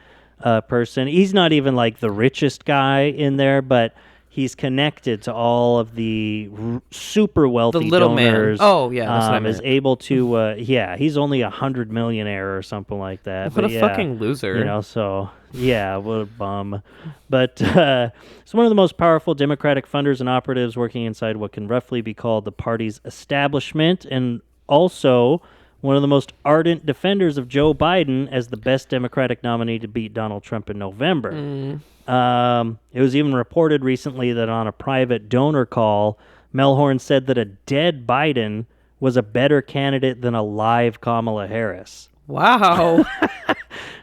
person. He's not even like the richest guy in there, but he's connected to all of the super wealthy The little man. donors. Oh, yeah, that's what I is meant. able to, he's only 100 millionaire or something like that. What but a yeah, fucking loser. You know, so, yeah, what a bum. But it's one of the most powerful Democratic funders and operatives working inside what can roughly be called the party's establishment, and also one of the most ardent defenders of Joe Biden as the best Democratic nominee to beat Donald Trump in November. It was even reported recently that on a private donor call, Melhorn said that a dead Biden was a better candidate than a live Kamala Harris. Wow.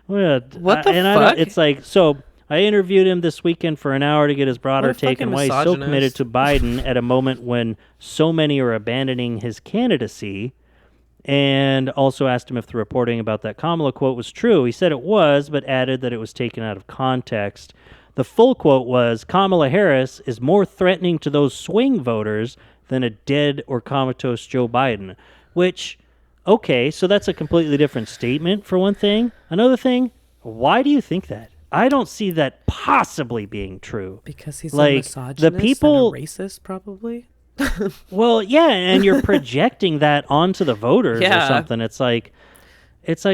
What the fuck? It's like, so I interviewed him this weekend for an hour to get his broader What a take fucking on why he's so committed misogynist. to Biden at a moment when so many are abandoning his candidacy. And also asked him if the reporting about that Kamala quote was true. He said it was, but added that it was taken out of context. The full quote was, Kamala Harris is more threatening to those swing voters than a dead or comatose Joe Biden. Which, okay, so that's a completely different statement for one thing. Another thing, why do you think that? I don't see that possibly being true. Because he's Like, a the misogynist people- and a racist, probably. Well, yeah, and you're projecting that onto the voters or Yeah. something. It's like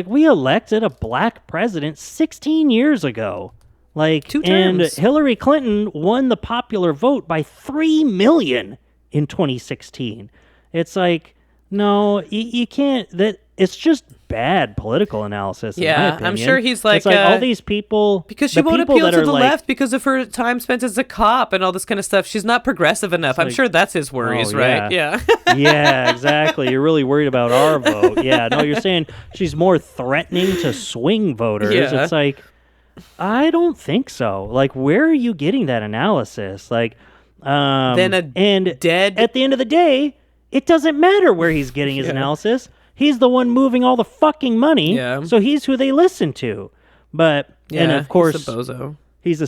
we elected a black president 16 years ago. Like, 2 and terms. Hillary Clinton won the popular vote by 3 million in 2016. It's like, no, you can't. That it's just bad political analysis. in my Yeah, I'm opinion. sure he's like, it's like all these people Because she the won't people appeal that to are the like, left because of her time spent as a cop and all this kind of stuff. She's not progressive enough. I'm like- sure that's his worries, Oh, right? Yeah. Yeah, exactly. You're really worried about our vote. Yeah, no, you're saying she's more threatening to swing voters. Yeah. It's like, I don't think so. Like, where are you getting that analysis? Like, Then a and dead- at the end of the day, it doesn't matter where he's getting his analysis. He's the one moving all the fucking money. Yeah. So he's who they listen to. But and of course, he's a bozo. he's a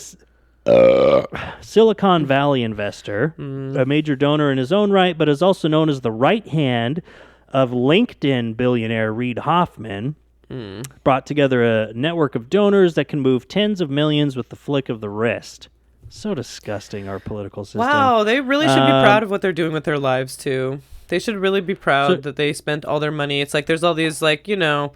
Silicon Valley investor, a major donor in his own right, but is also known as the right hand of LinkedIn billionaire Reid Hoffman. Brought together a network of donors that can move tens of millions with the flick of the wrist. So disgusting, our political system. Wow, they really should be proud of what they're doing with their lives, too. They should really be proud that they spent all their money. It's like there's all these, like, you know,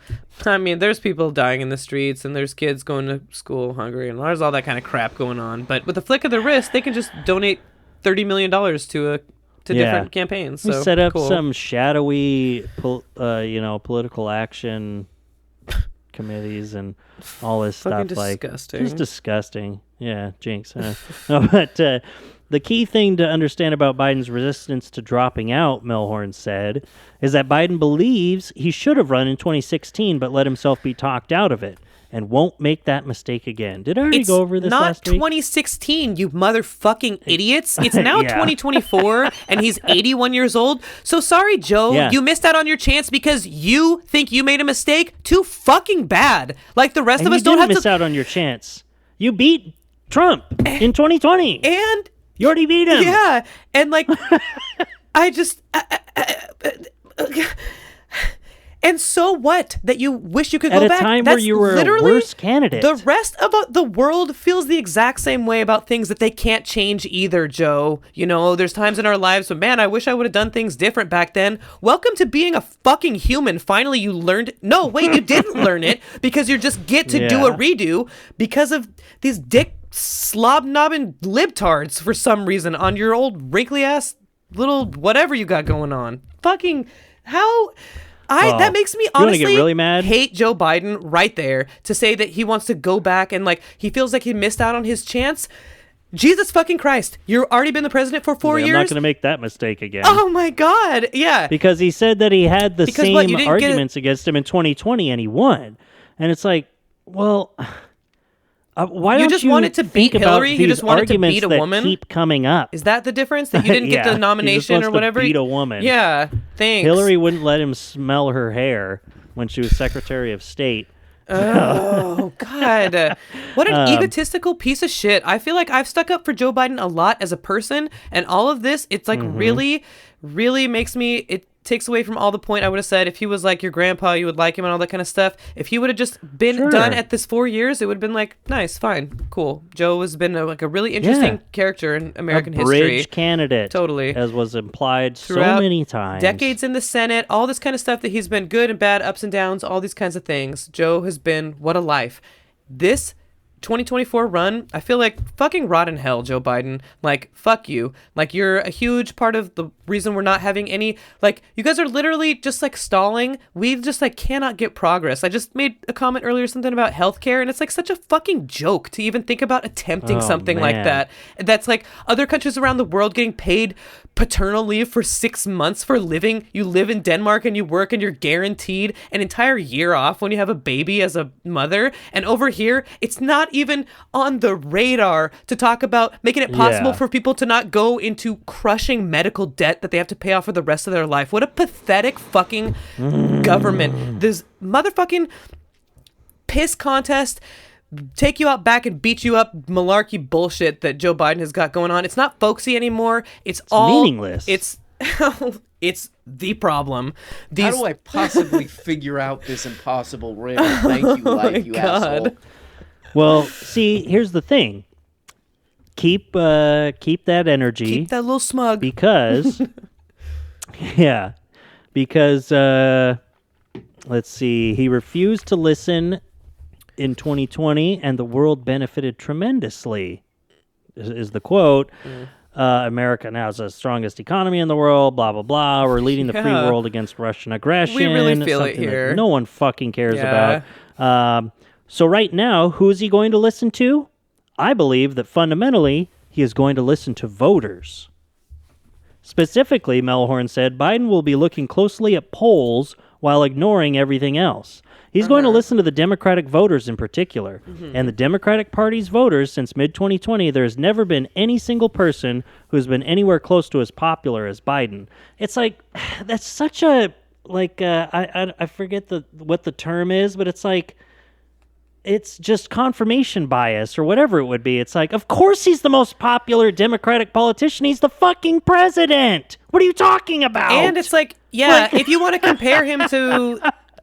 I mean, there's people dying in the streets and there's kids going to school hungry and there's all that kind of crap going on. But with the flick of the wrist, they can just donate $30 million to different campaigns. We So set up cool. some shadowy, political action committees and all this Fucking stuff. Like, disgusting. just disgusting. Yeah, jinx. No, but the key thing to understand about Biden's resistance to dropping out, Melhorn said, is that Biden believes he should have run in 2016, but let himself be talked out of it, and won't make that mistake again. Did I already It's go over this not last week? 2016, you motherfucking idiots. It's now Yeah. 2024, and he's 81 years old. So sorry, Joe. Yeah. You missed out on your chance because you think you made a mistake. Too fucking bad. Like the rest And of you us don't didn't have miss to. out on your chance. You beat Trump in 2020. And You already beat him. yeah, and like, I just. And so what? That you wish you could At go a back? time where That's you were a literally worse candidate. The rest of the world feels the exact same way about things that they can't change either, Joe. You know, there's times in our lives when, man, I wish I would have done things different back then. Welcome to being a fucking human. Finally, you learned. No, wait, you didn't learn it because you just get to do a Yeah. redo because of these dick slob-knobbing libtards for some reason on your old wrinkly ass little whatever you got going on. Fucking how. Well, That makes me you wanna honestly get really mad? hate Joe Biden right there to say that he wants to go back and like he feels like he missed out on his chance. Jesus fucking Christ. You've already been the president for 4 I'm years. not going to make that mistake again. Oh my God. Yeah. Because he said that he had the Because what, you same didn't get it- arguments against him in 2020 and he won. And it's like, well, why You don't just you wanted to think beat about Hillary? You these just wanted to arguments beat a that woman? keep coming up? Is that the difference? That you didn't Yeah, get the he just nomination wants or to whatever? beat a woman. Yeah. Thanks. Hillary wouldn't let him smell her hair when she was Secretary of State. Oh, God. What an egotistical piece of shit. I feel like I've stuck up for Joe Biden a lot as a person, and all of this, it's like really, really makes me, it takes away from all the point I would have said. If he was like your grandpa, you would like him and all that kind of stuff. If he would have just been done at this 4 years, it would have been like, nice, fine, cool. Joe has been like a really interesting character in American history. Bridge candidate. Totally. As was implied Throughout so many times. Decades in the Senate, all this kind of stuff that he's been good and bad, ups and downs, all these kinds of things. Joe has been, what a life. This 2024 run, I feel like fucking rot in hell, Joe Biden. Like, fuck you. Like, you're a huge part of the reason we're not having any, like, you guys are literally just like stalling. We just like cannot get progress. I just made a comment earlier, something about healthcare, and it's like such a fucking joke to even think about attempting something like that. That's like other countries around the world getting paid paternal leave for 6 months for living. You live in Denmark and you work and you're guaranteed an entire year off when you have a baby as a mother. And over here, it's not even on the radar to talk about making it possible for people to not go into crushing medical debt that they have to pay off for the rest of their life. What a pathetic fucking government. This motherfucking piss contest, take you out back and beat you up malarkey bullshit that Joe Biden has got going on. It's not folksy anymore. It's all meaningless. It's it's the problem. How do I possibly figure out this impossible riddle? Thank you, life, you asshole. Well, see, here's the thing. Keep that energy. Keep that little smug. Because, because let's see, he refused to listen in 2020, and the world benefited tremendously, is the quote. America now has the strongest economy in the world, blah, blah, blah. We're leading the free world against Russian aggression. We really feel it something here. that no one fucking cares about. So right now, who is he going to listen to? I believe that fundamentally, he is going to listen to voters. Specifically, Melhorn said, Biden will be looking closely at polls while ignoring everything else. He's going to listen to the Democratic voters in particular. And the Democratic Party's voters, since mid-2020, there has never been any single person who's been anywhere close to as popular as Biden. It's like, that's such a, like, I forget what the term is, but it's like, it's just confirmation bias or whatever it would be. It's like, of course he's the most popular Democratic politician. He's the fucking president. What are you talking about? And it's like, if you want to compare him to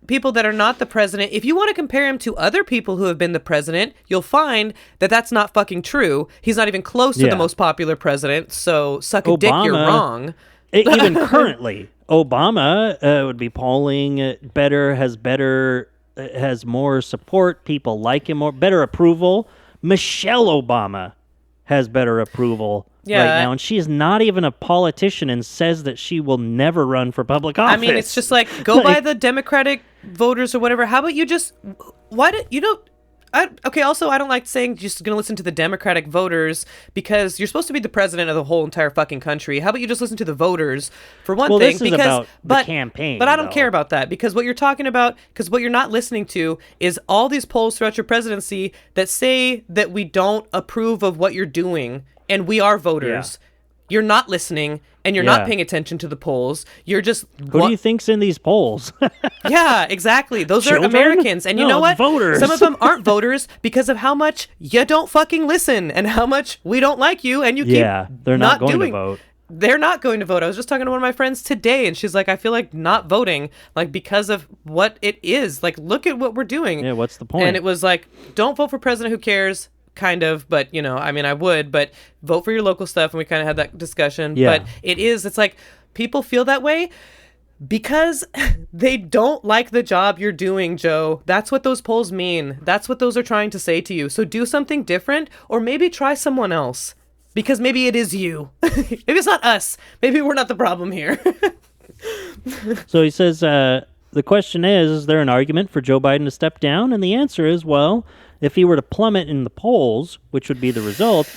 people that are not the president, if you want to compare him to other people who have been the president, you'll find that that's not fucking true. He's not even close to the most popular president. So suck a dick, you're wrong. Even currently, Obama would be polling better, has more support. People like him more, better approval. Michelle Obama has better approval right now, and she is not even a politician and says that she will never run for public office. I mean, it's just like, go by the Democratic voters or whatever. How about you just, also, I don't like saying just going to listen to the Democratic voters because you're supposed to be the president of the whole entire fucking country. How about you just listen to the voters for one thing? This is about the campaign. But I don't care about that because what you're talking about, because what you're not listening to is all these polls throughout your presidency that say that we don't approve of what you're doing and we are voters. Yeah. You're not listening and you're not paying attention to the polls. You're just... Who do you think's in these polls? Yeah, exactly. Those are Americans. And you know what? Voters. Some of them aren't voters because of how much you don't fucking listen and how much we don't like you and you keep they're not going to vote. They're not going to vote. I was just talking to one of my friends today and she's like, I feel like not voting, like because of what it is. Like, look at what we're doing. Yeah, what's the point? And it was like, don't vote for president, who cares? Kind of, but I mean, I would, but vote for your local stuff. And we kind of had that discussion, but it's like people feel that way because they don't like the job you're doing, Joe. That's what those polls mean. That's what those are trying to say to you. So do something different or maybe try someone else because maybe it is you. Maybe it's not us. Maybe we're not the problem here. So he says, the question is there an argument for Joe Biden to step down? And the answer is, well, if he were to plummet in the polls, which would be the result,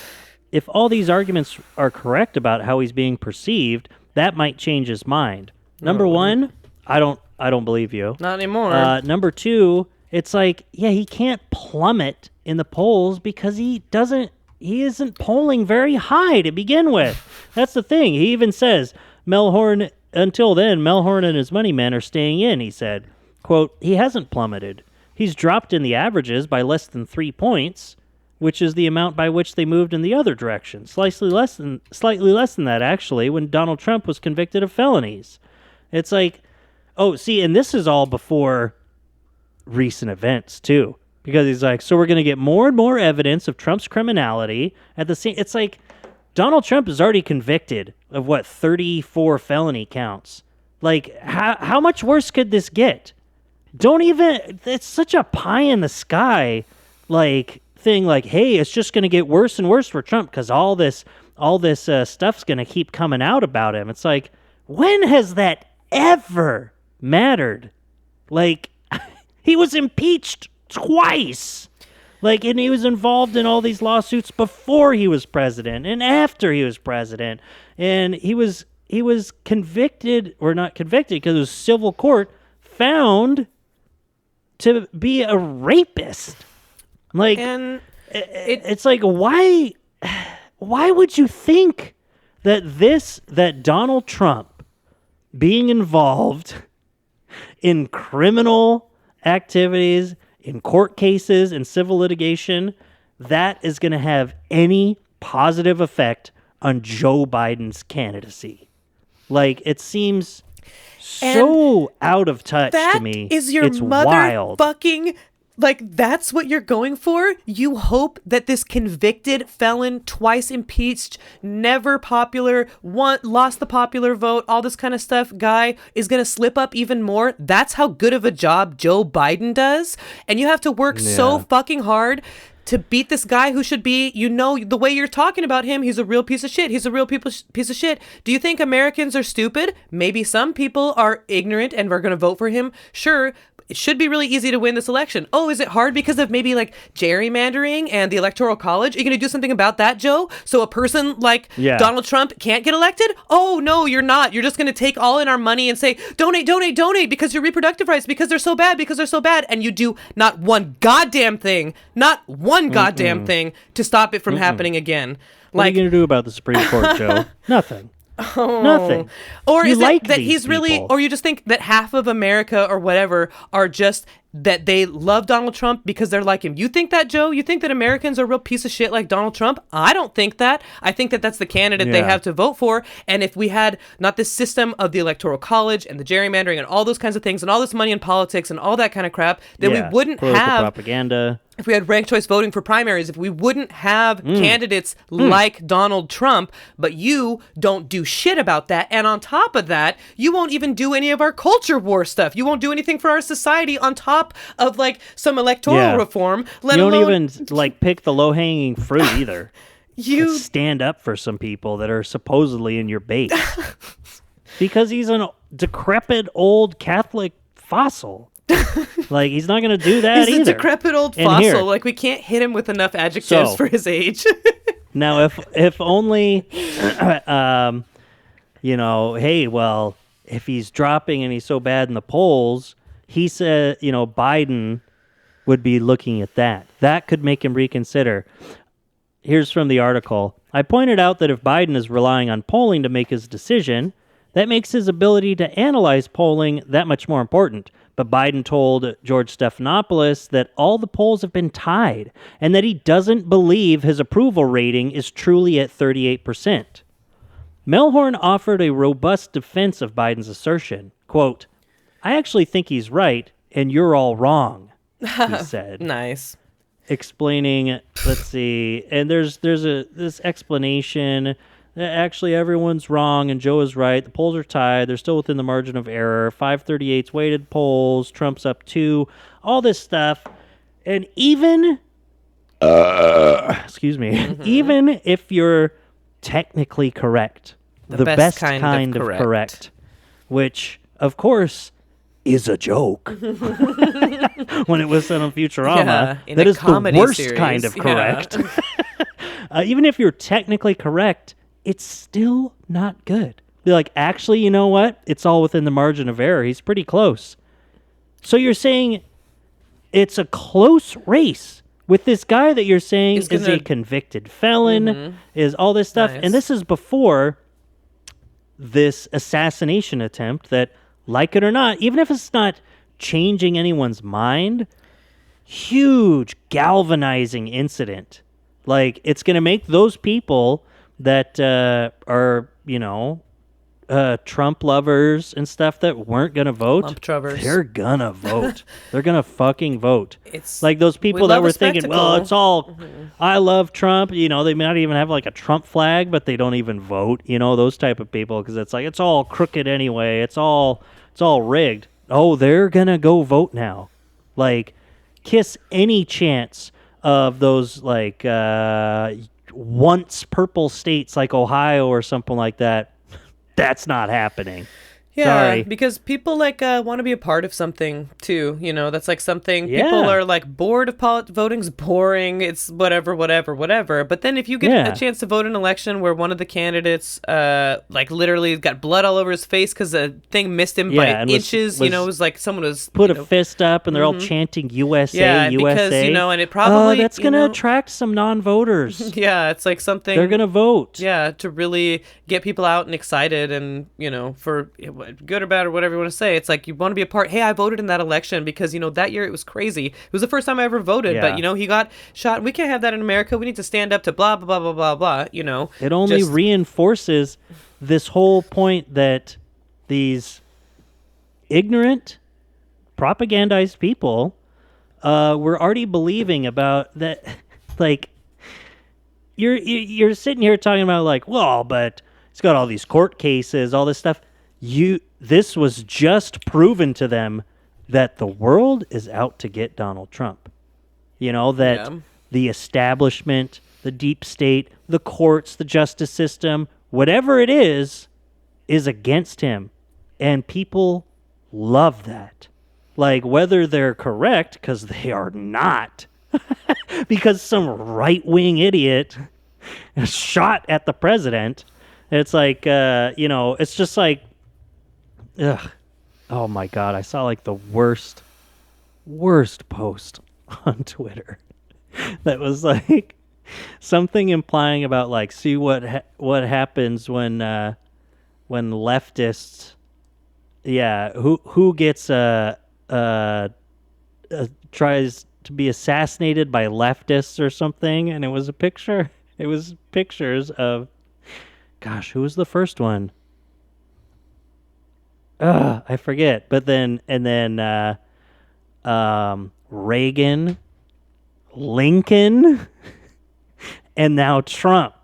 if all these arguments are correct about how he's being perceived, that might change his mind. Number one, I don't believe you. Not anymore. Number two, it's like, he can't plummet in the polls because he isn't polling very high to begin with. That's the thing. He even says, until then, Melhorn and his money men are staying in, he said. Quote, he hasn't plummeted. He's dropped in the averages by less than 3 points, which is the amount by which they moved in the other direction. Slightly less than that, actually, when Donald Trump was convicted of felonies. It's like, oh, see, and this is all before recent events, too. Because he's like, so we're going to get more and more evidence of Trump's criminality. At the same, it's like, Donald Trump is already convicted of, 34 felony counts. Like, how much worse could this get? It's such a pie in the sky, like, thing, like, hey, it's just going to get worse and worse for Trump because all this stuff's going to keep coming out about him. It's like, when has that ever mattered? Like, he was impeached twice. Like, and he was involved in all these lawsuits before he was president and after he was president. And he was convicted, or not convicted because it was civil court, found to be a rapist. Like, And it's like, why would you think that Donald Trump being involved in criminal activities, in court cases, in civil litigation, that is going to have any positive effect on Joe Biden's candidacy? Like, it seems so out of touch to me. That is your it's wild. motherfucking... Like, that's what you're going for? You hope that this convicted felon, twice impeached, never popular, lost the popular vote, all this kind of stuff guy is going to slip up even more? That's how good of a job Joe Biden does? And you have to work so fucking hard to beat this guy who should be, the way you're talking about him, he's a real piece of shit. He's a real piece of shit. Do you think Americans are stupid? Maybe some people are ignorant and are going to vote for him. Sure. It should be really easy to win this election. Oh, is it hard because of maybe like gerrymandering and the Electoral College? Are you going to do something about that, Joe? So a person like Donald Trump can't get elected? Oh, no, you're not. You're just going to take all in our money and say, donate because your reproductive rights, because they're so bad. And you do not one goddamn thing to stop it from happening again. What are you going to do about the Supreme Court, Joe? Nothing. Nothing. Or you is like it that these he's really, people. or you just think that half of America or whatever are just that they love Donald Trump because they're like him? You think that, Joe? You think that Americans are a real piece of shit like Donald Trump? I don't think that. I think that that's the candidate they have to vote for. And if we had not this system of the Electoral College and the gerrymandering and all those kinds of things and all this money in politics and all that kind of crap, then we wouldn't political have propaganda. If we had ranked choice voting for primaries, if we wouldn't have candidates like Donald Trump, but you don't do shit about that. And on top of that, you won't even do any of our culture war stuff. You won't do anything for our society on top of like some electoral reform, let alone... You don't even like pick the low-hanging fruit either. You and stand up for some people that are supposedly in your base. Because he's a decrepit old Catholic fossil. Like, he's not going to do that either. He's a decrepit old fossil. Like, we can't hit him with enough adjectives for his age. Now, if only, hey, well, if he's dropping and he's so bad in the polls, he said, Biden would be looking at that. That could make him reconsider. Here's from the article. I pointed out that if Biden is relying on polling to make his decision, that makes his ability to analyze polling that much more important. But Biden told George Stephanopoulos that all the polls have been tied and that he doesn't believe his approval rating is truly at 38%. Melhorn offered a robust defense of Biden's assertion. Quote, I actually think he's right and you're all wrong, he said. Nice. Explaining, let's see, and there's this explanation. Actually, everyone's wrong and Joe is right. The polls are tied. They're still within the margin of error. 538's weighted polls. Trump's up 2. All this stuff. And even, even if you're technically correct, the best kind of correct, which, of course, is a joke when it was said on Futurama. That is the worst kind of correct. Even if you're technically correct, it's still not good. Be like, actually, you know what? It's all within the margin of error. He's pretty close. So you're saying it's a close race with this guy that you're saying is a convicted felon, is all this stuff. Nice. And this is before this assassination attempt that, like it or not, even if it's not changing anyone's mind, huge galvanizing incident. Like, it's going to make those people that are, Trump lovers and stuff that weren't going to vote. Trump trubbers. They're going to vote. They're going to fucking vote. It's like those people we that love were a thinking, well, spectacle. it's all, I love Trump. They might even have like a Trump flag, but they don't even vote. Those type of people, because it's like, it's all crooked anyway. It's all rigged. Oh, they're going to go vote now. Like, kiss any chance of those like once purple states like Ohio or something like that. That's not happening. Yeah, Sorry. because people like want to be a part of something too. That's like something Yeah. people are like bored of voting's boring. It's whatever. But then if you get Yeah. a chance to vote in an election where one of the candidates like literally got blood all over his face because the thing missed him by and inches, it was like someone was put a fist up and they're all chanting USA, Yeah, because, USA. and it probably that's going to attract some non-voters. Yeah, it's like something They're going to vote. Yeah, to really get people out and excited and, for good or bad or whatever you want to say. It's like you want to be a part. Hey, I voted in that election because, that year it was crazy. It was the first time I ever voted, but, he got shot. We can't have that in America. We need to stand up to blah, blah, blah, blah, blah, It only reinforces this whole point that these ignorant, propagandized people were already believing about that, like, you're sitting here talking about like, well, but it's got all these court cases, all this stuff. This was just proven to them that the world is out to get Donald Trump. That the establishment, the deep state, the courts, the justice system, whatever it is against him. And people love that. Like, whether they're correct, because they are not, because some right-wing idiot shot at the president. It's like, it's just like, ugh. Oh my God. I saw like the worst post on Twitter that was like something implying about like, see what happens when leftists, who gets, tries to be assassinated by leftists or something. And it was pictures of, gosh, who was the first one? I forget. But then Reagan, Lincoln, and now Trump.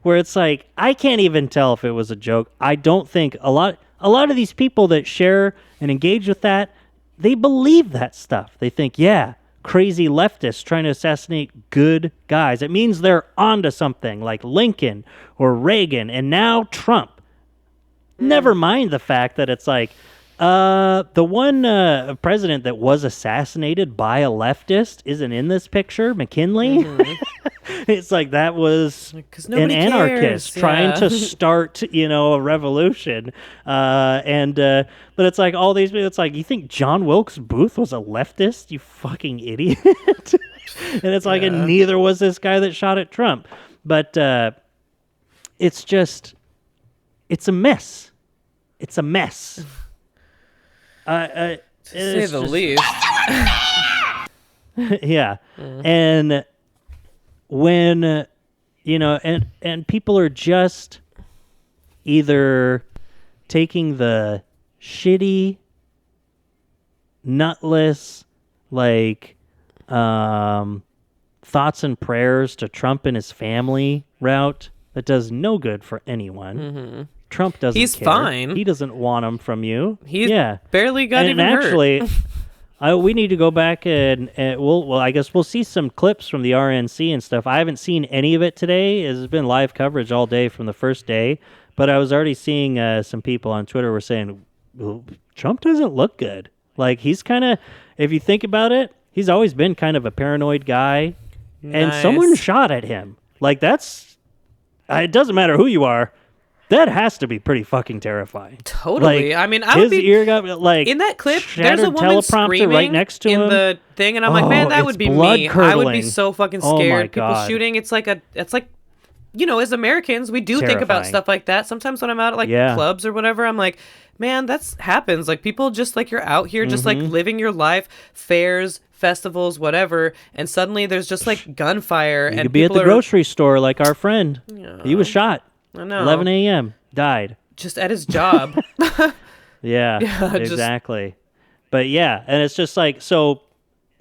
Where it's like, I can't even tell if it was a joke. I don't think a lot of these people that share and engage with that, they believe that stuff. They think, yeah, crazy leftists trying to assassinate good guys. It means they're onto something, like Lincoln or Reagan, and now Trump. Never mind the fact that it's like the one president that was assassinated by a leftist isn't in this picture, McKinley. It's like that was an anarchist trying to start, a revolution. But it's like all these people, it's like, you think John Wilkes Booth was a leftist, you fucking idiot? And it's like, and neither was this guy that shot at Trump. But it's just, it's a mess. It's a mess. to say the least. Yeah. And when, and people are just either taking the shitty, nutless, like, thoughts and prayers to Trump and his family route that does no good for anyone. Mm-hmm. Trump doesn't He's care. fine. He doesn't want them from you. He's yeah. barely got and even actually, hurt. we need to go back and I guess we'll see some clips from the RNC and stuff. I haven't seen any of it today. There's been live coverage all day from the first day, but I was already seeing some people on Twitter were saying, well, Trump doesn't look good. Like, he's kind of, if you think about it, he's always been kind of a paranoid guy, and someone shot at him. Like, that's, it doesn't matter who you are. That has to be pretty fucking terrifying. Totally. Like, I mean, I would be ear got like in that clip. There's a shattered woman teleprompter screaming right next to in him. the thing, and I'm like, man, that it's would be me. I would be blood-curdling. so fucking Oh my scared. People God. shooting. It's like, as Americans, we do think about Terrifying. stuff like that. Sometimes when I'm out at like Yeah. clubs or whatever, I'm like, man, that's happens. Like, people just like, you're out here just like living your life, fairs, festivals, whatever, and suddenly there's just like gunfire You and could be at people the are grocery store like our friend. He was shot. I know. 11 a.m. Died. just at his job. Yeah, just- exactly. But yeah, and it's just like, so,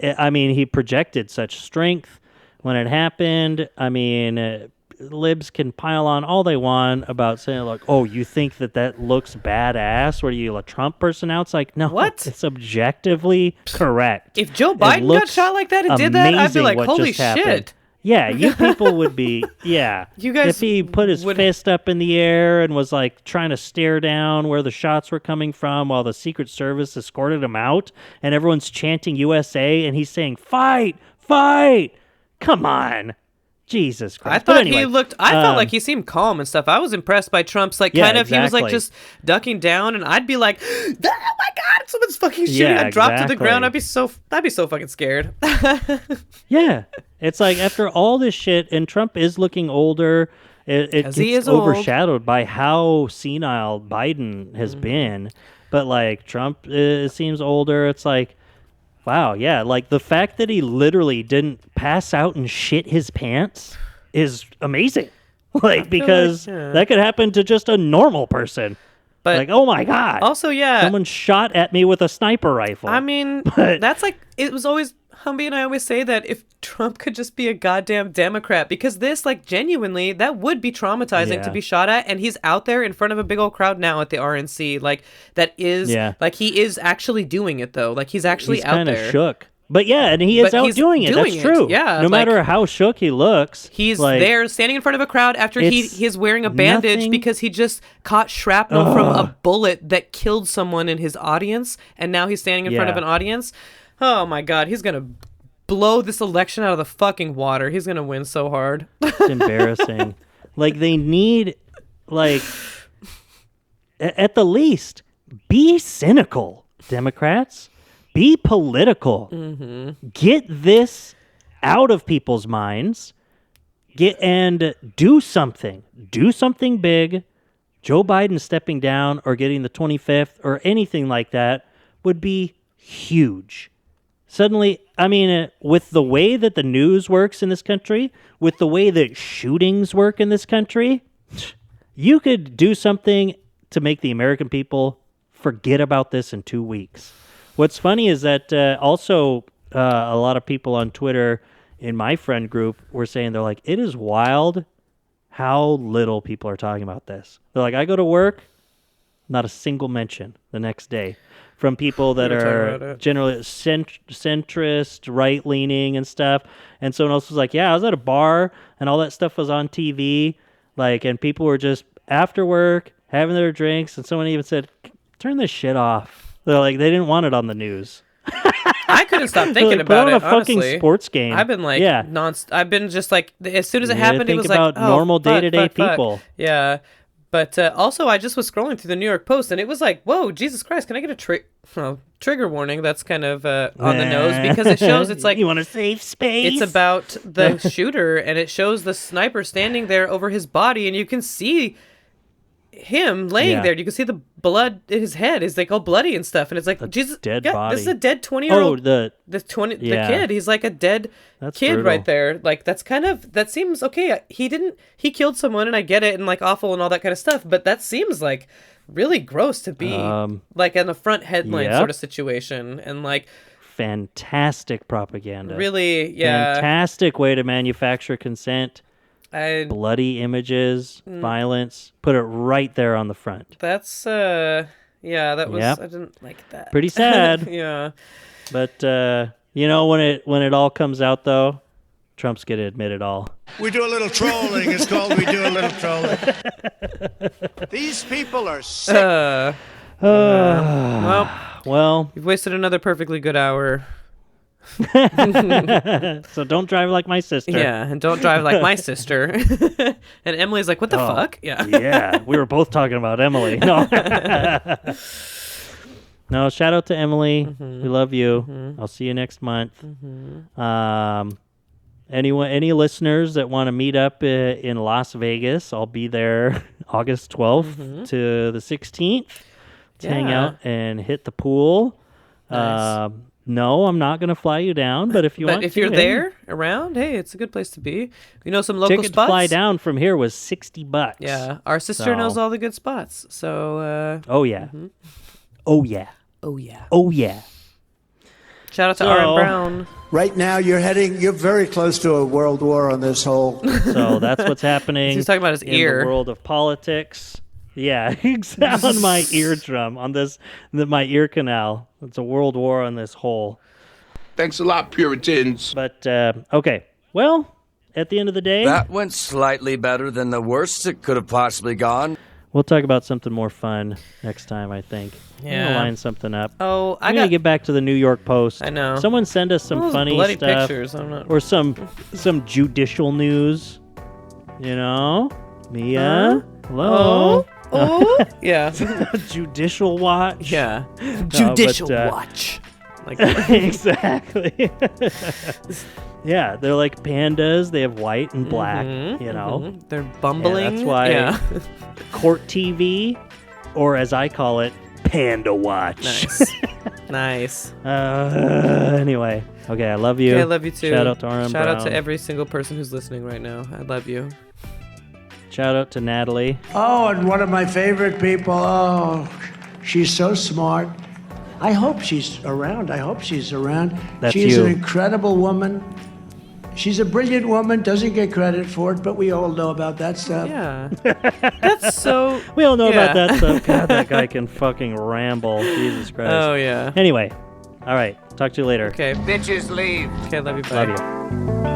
I mean, he projected such strength when it happened. I mean, libs can pile on all they want about saying, like, oh, you think that looks badass? What are you, a Trump person now? It's like, no, What? It's objectively correct. If Joe It Biden got looks shot like that and did that, I'd be amazing like, what holy just happened. shit. Yeah, you people would be, yeah. You guys if he put his would- fist up in the air and was like trying to stare down where the shots were coming from while the Secret Service escorted him out and everyone's chanting USA and he's saying, fight, fight. Come on. Jesus Christ. I But thought anyway, he looked. I felt like he seemed calm and stuff. I was impressed by Trump's like Yeah, kind of. He was like exactly. just ducking down, and I'd be like, "Oh my god, someone's fucking shooting!" Yeah, I'd drop to the exactly. ground. I'd be so fucking scared. Yeah. It's like after all this shit, and Trump is looking older, it 'Cause gets he is old. overshadowed by how senile Biden has been. But like Trump seems older. It's like, wow, yeah. Like the fact that he literally didn't pass out and shit his pants is amazing. Like, because yeah. that could happen to just a normal person. But Like, oh my God. also, yeah, Someone shot at me with a sniper rifle. I mean, But- that's like it was always. Humby and I always say that if Trump could just be a goddamn Democrat, because this, like, genuinely, that would be traumatizing to Yeah. be shot at, and he's out there in front of a big old crowd now at the RNC, like, that is, Yeah. like, he is actually doing it, though, like, he's actually he's out kind of there. shook. But yeah, and he is But out he's doing it. That's doing it, true. yeah, No like- matter how shook he looks, He's like, there standing in front of a crowd after It's he's wearing a bandage nothing- because he just caught shrapnel from a bullet that killed someone in his audience, and now he's standing in front of Yeah. an audience. Oh my god, he's gonna blow this election out of the fucking water. He's gonna win so hard. It's embarrassing. Like they need, like, at the least, be cynical, Democrats. Be political. Get this out of people's minds. And do something. Do something big. Joe Biden stepping down or getting the 25th or anything like that would be huge. Suddenly, I mean, with the way that the news works in this country, with the way that shootings work in this country, you could do something to make the American people forget about this in 2 weeks. What's funny is that also a lot of people on Twitter in my friend group were saying, they're like, it is wild how little people are talking about this. They're like, I go to work, not a single mention the next day from people that We were talking about are it. generally centrist, right-leaning and stuff. And someone else was like, yeah, I was at a bar and all that stuff was on TV. Like, and people were just after work having their drinks. And someone even said, turn this shit off. They're like, they didn't want it on the news. I couldn't stop They're thinking like, put about on it. a fucking honestly. sports game. I've been like yeah. I've been just like as soon as it You gotta happened, it think was about like, oh, normal fuck, day-to-day fuck, fuck. people. Yeah, but also I just was scrolling through the New York Post and it was like, whoa, Jesus Christ, can I get a trigger warning? That's kind of on the nose because it shows it's like you want a safe space. it's about the shooter and it shows the sniper standing there over his body and you can see him laying Yeah. there. You can see the blood in his head is like all bloody and stuff and it's like Jesus, dead God, body. this is a dead 20-year-old. the The Yeah. kid, he's like a dead That's kid brutal. right there. Like that seems okay. He killed someone and I get it and like awful and all that kind of stuff, but that seems like really gross to be like in a front headline yep. sort of situation and like fantastic propaganda. really, yeah. Fantastic way to manufacture consent. I, Bloody images, Mm. violence. Put it right there on the front. that's yeah, that was Yep. I didn't like that. Pretty sad. Yeah. But you know, when it all comes out though, Trump's gonna admit it all. We do a little trolling. It's called we do a little trolling. These people are sick. Well, Well, you've wasted another perfectly good hour. so don't drive like my sister. Yeah, and don't drive like my sister. And Emily's like, "What the Oh, fuck?" Yeah. Yeah, we were both talking about Emily. No. No, shout out to Emily. We love you. I'll see you next month. Any listeners that want to meet up in Las Vegas, I'll be there August 12th to the 16th to hang Yeah. out and hit the pool. Nice. No, I'm not going to fly you down, but if you want But if to, you're hey. there around, hey, it's a good place to be. You know some local Ticket spots? to fly down from here was $60. Yeah, our sister So- knows all the good spots. So, Oh yeah. Oh yeah. oh yeah. Oh yeah. Shout out to So- R.M. Brown. Right now, you're very close to a world war on this whole. So that's what's happening. He's talking about his in ear. the world of politics. Yeah, exactly. On my eardrum, on my ear canal. It's a world war on this hole. Thanks a lot, Puritans. But okay. Well, at the end of the day, That went slightly better than the worst it could have possibly gone. we'll talk about something more fun next time. I think. I'm Yeah. gonna line something up. Oh, I'm gonna get back to the New York Post. I know. Someone send us some Those funny bloody stuff, pictures. I'm not. or some judicial news. You know, Mia. Hello. Oh, yeah. Judicial watch. Yeah. Judicial watch. Like Exactly. Yeah, they're like pandas. They have white and black. You know, they're bumbling. that's why- Yeah. Court TV, or as I call it, Panda Watch. Nice. Nice. Anyway, okay, I love you. Okay, I love you too. Shout out to RM Shout out Brown. to every single person who's listening right now. I love you. Shout out to Natalie. Oh, and one of my favorite people. Oh, she's so smart. I hope she's around. That's She's you. an incredible woman. She's a brilliant woman. Doesn't get credit for it, but we all know about that stuff. Yeah. That's so. We all know about Yeah. that stuff. God, that guy can fucking ramble. Jesus Christ. Oh, yeah. Anyway, all right. Talk to you later. Okay. Bitches leave. Okay, love you. Bye. Love you.